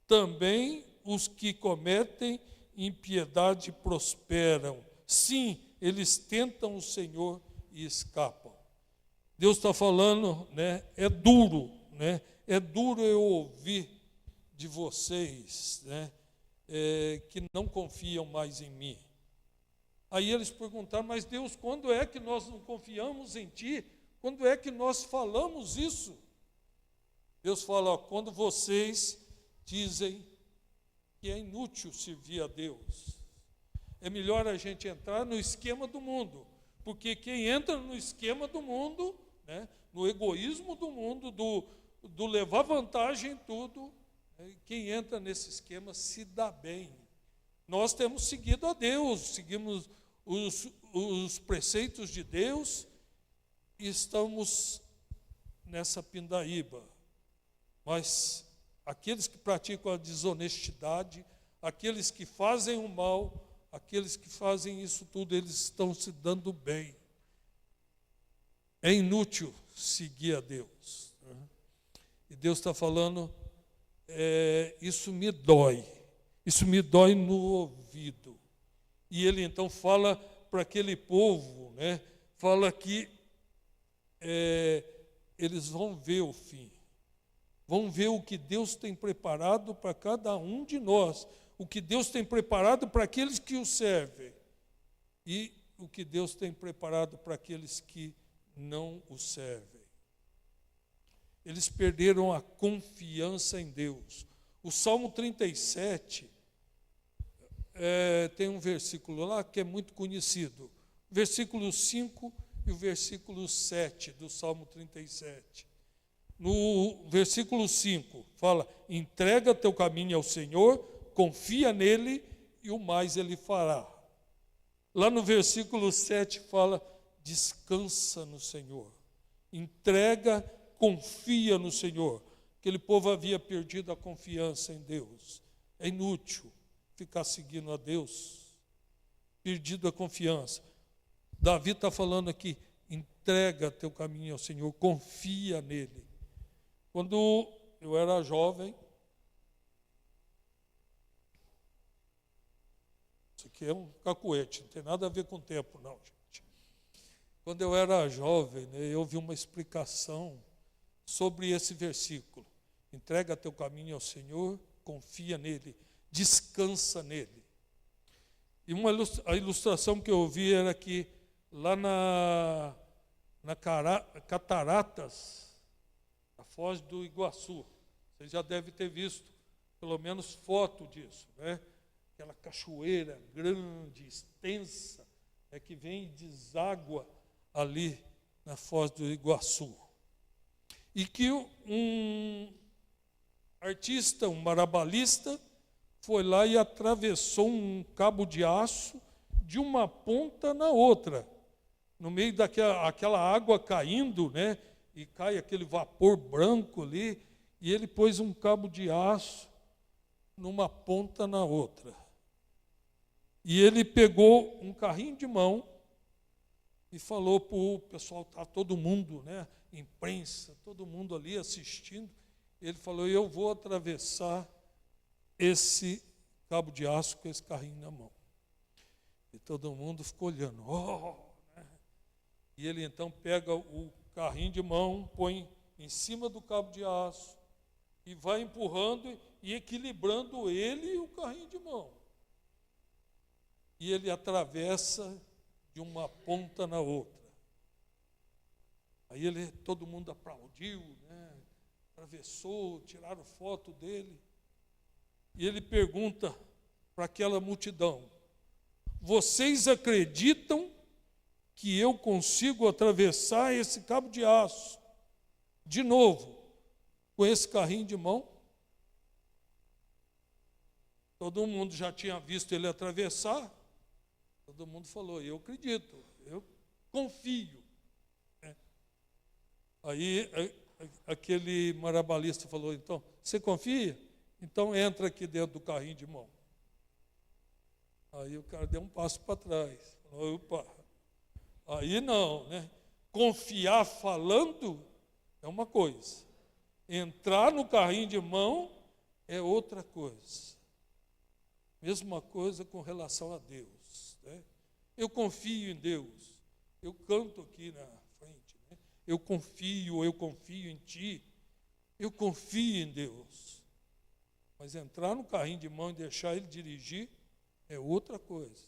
também os que cometem impiedade prosperam. Sim, eles tentam o Senhor e escapam. Deus está falando, né? É duro, né? É duro eu ouvir de vocês, né? Que não confiam mais em mim. Aí eles perguntaram, mas Deus, quando é que nós não confiamos em Ti? Quando é que nós falamos isso? Deus fala, ó, quando vocês dizem que é inútil servir a Deus. É melhor a gente entrar no esquema do mundo, porque quem entra no esquema do mundo, né, no egoísmo do mundo, do levar vantagem em tudo, quem entra nesse esquema se dá bem. Nós temos seguido a Deus, seguimos os preceitos de Deus e estamos nessa pindaíba. Mas aqueles que praticam a desonestidade, aqueles que fazem o mal, aqueles que fazem isso tudo, eles estão se dando bem. É inútil seguir a Deus. E Deus está falando, isso me dói no ouvido. E Ele então fala para aquele povo, né, fala que eles vão ver o fim. Vão ver o que Deus tem preparado para cada um de nós, o que Deus tem preparado para aqueles que o servem e o que Deus tem preparado para aqueles que não o servem. Eles perderam a confiança em Deus. O Salmo 37 tem um versículo lá que é muito conhecido, versículo 5 e o versículo 7 do Salmo 37. No versículo 5, fala, entrega teu caminho ao Senhor, confia nele e o mais ele fará. Lá no versículo 7 fala: descansa no Senhor, entrega, confia no Senhor. Aquele povo havia perdido a confiança em Deus. É inútil ficar seguindo a Deus, perdido a confiança. Davi está falando aqui: entrega teu caminho ao Senhor, confia nele. Quando eu era jovem, isso aqui é um cacuete, não tem nada a ver com o tempo, não, gente. Quando eu era jovem, né, eu vi uma explicação sobre esse versículo: entrega teu caminho ao Senhor, confia nele, descansa nele. E a ilustração que eu ouvi era que lá na Cataratas, a Foz do Iguaçu, você já deve ter visto pelo menos foto disso, né? Aquela cachoeira grande, extensa, que vem e deságua ali na Foz do Iguaçu. E que um artista, um marabalista, foi lá e atravessou um cabo de aço de uma ponta na outra, no meio daquela água caindo, né? E cai aquele vapor branco ali, e ele pôs um cabo de aço numa ponta na outra. E ele pegou um carrinho de mão e falou para o pessoal, tá todo mundo, né? Imprensa, todo mundo ali assistindo. Ele falou: eu vou atravessar esse cabo de aço com esse carrinho na mão. E todo mundo ficou olhando. Né? E ele então pega o carrinho de mão, põe em cima do cabo de aço e vai empurrando e equilibrando ele e o carrinho de mão. E ele atravessa de uma ponta na outra. Aí todo mundo aplaudiu, né? Atravessou, tiraram foto dele. E ele pergunta para aquela multidão: vocês acreditam que eu consigo atravessar esse cabo de aço de novo com esse carrinho de mão? Todo mundo já tinha visto ele atravessar. Todo mundo falou: eu acredito, eu confio. Aí aquele marabalista falou: então, você confia? Então entra aqui dentro do carrinho de mão. Aí o cara deu um passo para trás. Falou: opa, aí não, né? Confiar falando é uma coisa. Entrar no carrinho de mão é outra coisa. Mesma coisa com relação a Deus, né? Eu confio em Deus. Eu canto aqui na frente, né? Eu confio em Ti. Eu confio em Deus. Mas entrar no carrinho de mão e deixar ele dirigir é outra coisa.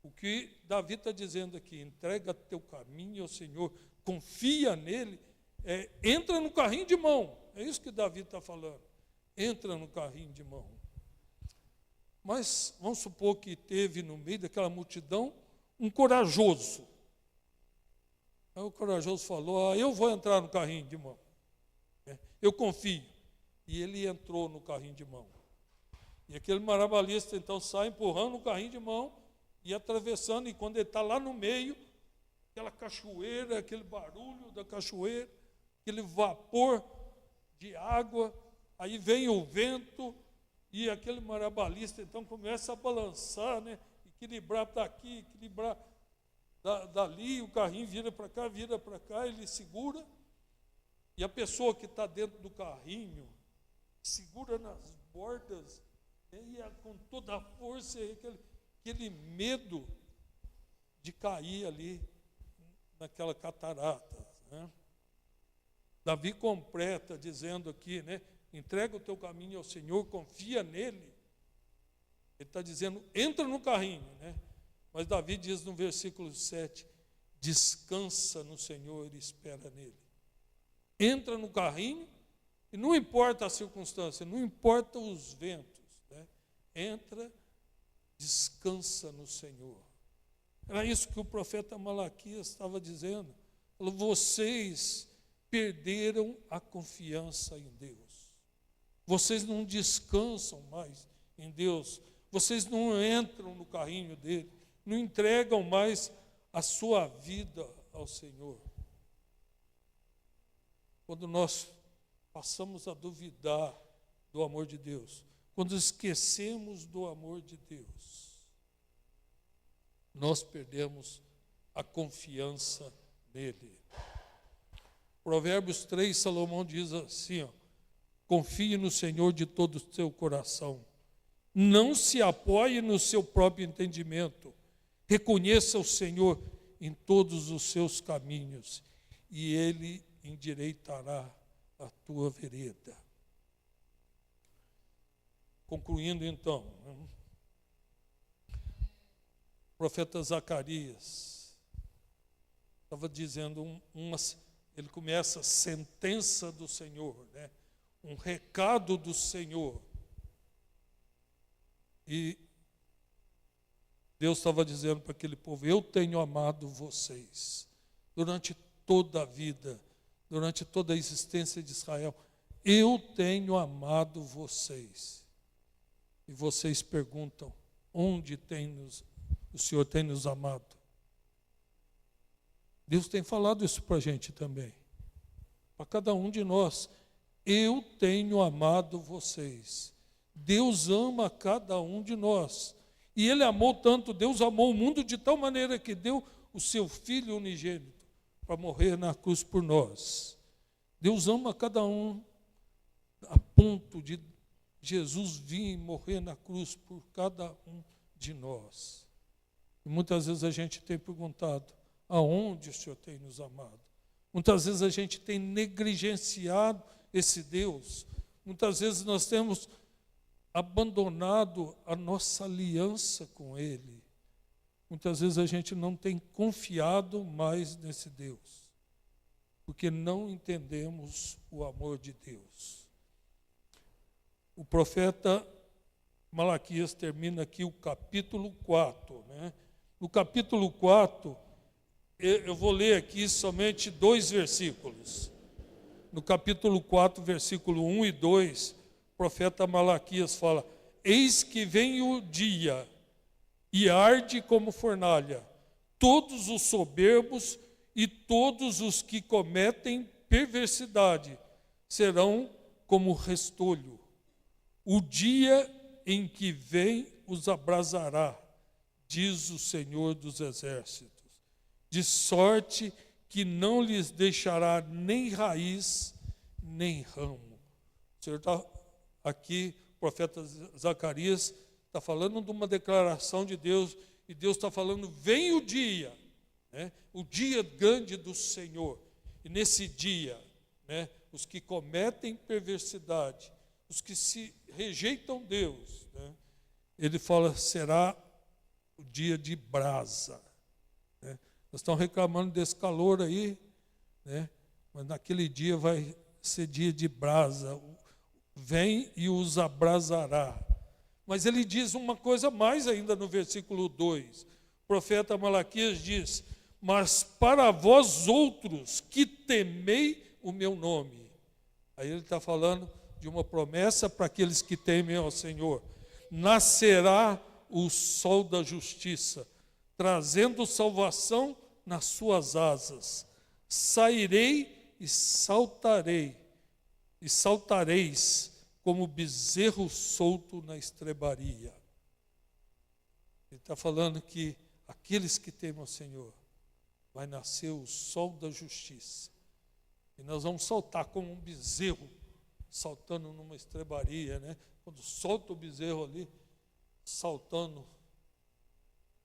O que Davi está dizendo aqui: entrega teu caminho ao Senhor, confia nele, entra no carrinho de mão. É isso que Davi está falando. Entra no carrinho de mão. Mas vamos supor que teve no meio daquela multidão um corajoso. Aí o corajoso falou: eu vou entrar no carrinho de mão. Eu confio. E ele entrou no carrinho de mão. E aquele marabalista então sai empurrando o carrinho de mão e atravessando, e quando ele está lá no meio, aquela cachoeira, aquele barulho da cachoeira, aquele vapor de água, aí vem o vento, e aquele marabalista então começa a balançar, né? Equilibrar daqui, equilibrar dali, o carrinho vira para cá, ele segura, e a pessoa que está dentro do carrinho segura nas bordas, e com toda a força, aquele medo de cair ali naquela catarata, né? Davi completa dizendo aqui, né? Entrega o teu caminho ao Senhor, confia nele. Ele está dizendo: entra no carrinho, né? Mas Davi diz no versículo 7, descansa no Senhor e espera nele. Entra no carrinho, e não importa a circunstância, não importa os ventos, né? Entra, descansa no Senhor. Era isso que o profeta Malaquias estava dizendo. Falou: vocês perderam a confiança em Deus. Vocês não descansam mais em Deus, vocês não entram no carrinho dele, não entregam mais a sua vida ao Senhor. Quando nós passamos a duvidar do amor de Deus, quando esquecemos do amor de Deus, nós perdemos a confiança nele. Provérbios 3, Salomão diz assim, confie no Senhor de todo o seu coração, não se apoie no seu próprio entendimento, reconheça o Senhor em todos os seus caminhos, e Ele endireitará a tua vereda. Concluindo então, o profeta Zacarias estava dizendo ele começa a sentença do Senhor, né? Um recado do Senhor. E Deus estava dizendo para aquele povo, eu tenho amado vocês durante toda a vida, durante toda a existência de Israel, eu tenho amado vocês. E vocês perguntam, onde o Senhor tem nos amado? Deus tem falado isso para a gente também, para cada um de nós. Eu tenho amado vocês. Deus ama cada um de nós. E Ele amou tanto, Deus amou o mundo de tal maneira que deu o seu Filho unigênito para morrer na cruz por nós. Deus ama cada um a ponto de Jesus vir morrer na cruz por cada um de nós. E muitas vezes a gente tem perguntado, aonde o Senhor tem nos amado? Muitas vezes a gente tem negligenciado esse Deus. Muitas vezes nós temos abandonado a nossa aliança com Ele. Muitas vezes a gente não tem confiado mais nesse Deus, porque não entendemos o amor de Deus. O profeta Malaquias termina aqui o capítulo 4. Né? No capítulo 4, eu vou ler aqui somente 2 versículos. No capítulo 4, versículo 1 e 2, o profeta Malaquias fala, eis que vem o dia, e arde como fornalha, todos os soberbos e todos os que cometem perversidade serão como restolho. O dia em que vem os abrasará, diz o Senhor dos Exércitos, de sorte que não lhes deixará nem raiz, nem ramo. O Senhor está aqui, o profeta Zacarias está falando de uma declaração de Deus, e Deus está falando, vem o dia, né? O dia grande do Senhor. E nesse dia, né, os que cometem perversidade, os que se rejeitam Deus, né, ele fala, será o dia de brasa. Né? Nós estamos reclamando desse calor aí, né, mas naquele dia vai ser dia de brasa. Vem e os abrasará. Mas ele diz uma coisa mais ainda no versículo 2. O profeta Malaquias diz, mas para vós outros que temei o meu nome. Aí ele está falando de uma promessa para aqueles que temem ao Senhor. Nascerá o sol da justiça, trazendo salvação nas suas asas. Sairei e saltareis como bezerro solto na estrebaria. Ele está falando que aqueles que temem ao Senhor, vai nascer o sol da justiça. E nós vamos saltar como um bezerro, saltando numa estrebaria, né? Quando solta o bezerro ali, saltando,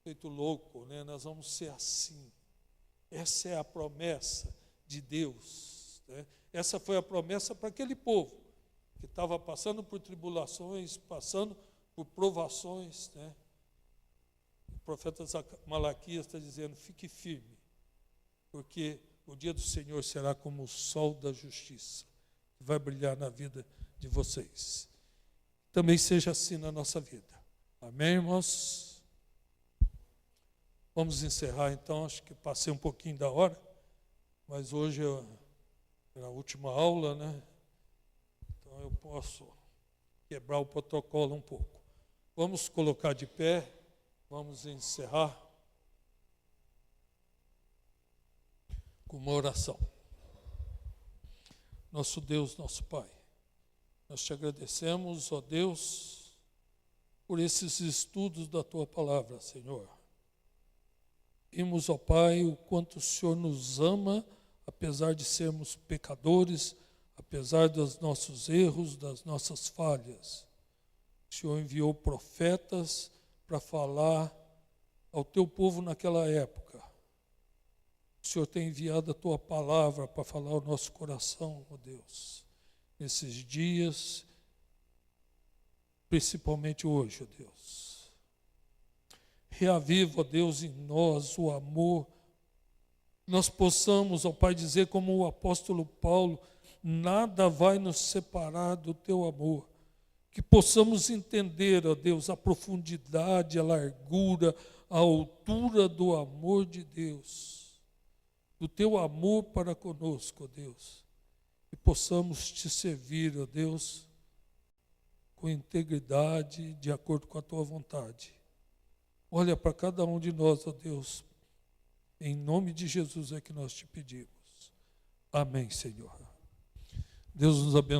feito louco, né? Nós vamos ser assim. Essa é a promessa de Deus, né? Essa foi a promessa para aquele povo que estava passando por tribulações, passando por provações, né? O profeta Malaquias está dizendo, fique firme, porque o dia do Senhor será como o sol da justiça, que vai brilhar na vida de vocês. Também seja assim na nossa vida. Amém, irmãos? Vamos encerrar então, acho que passei um pouquinho da hora, mas hoje é a última aula, né? Então eu posso quebrar o protocolo um pouco. Vamos colocar de pé, vamos encerrar com uma oração. Nosso Deus, nosso Pai, nós te agradecemos, ó Deus, por esses estudos da Tua Palavra, Senhor. Vimos, ó Pai, o quanto o Senhor nos ama, apesar de sermos pecadores, apesar dos nossos erros, das nossas falhas. O Senhor enviou profetas para falar ao Teu povo naquela época. O Senhor tem enviado a Tua Palavra para falar ao nosso coração, ó Deus, nesses dias, principalmente hoje, ó Deus. Reaviva, ó Deus, em nós o amor. Nós possamos, ó Pai, dizer como o apóstolo Paulo, nada vai nos separar do Teu amor. Que possamos entender, ó Deus, a profundidade, a largura, a altura do amor de Deus, do Teu amor para conosco, ó Deus. E possamos Te servir, ó Deus, com integridade, de acordo com a Tua vontade. Olha para cada um de nós, ó Deus. Em nome de Jesus é que nós Te pedimos. Amém, Senhor. Deus nos abençoe.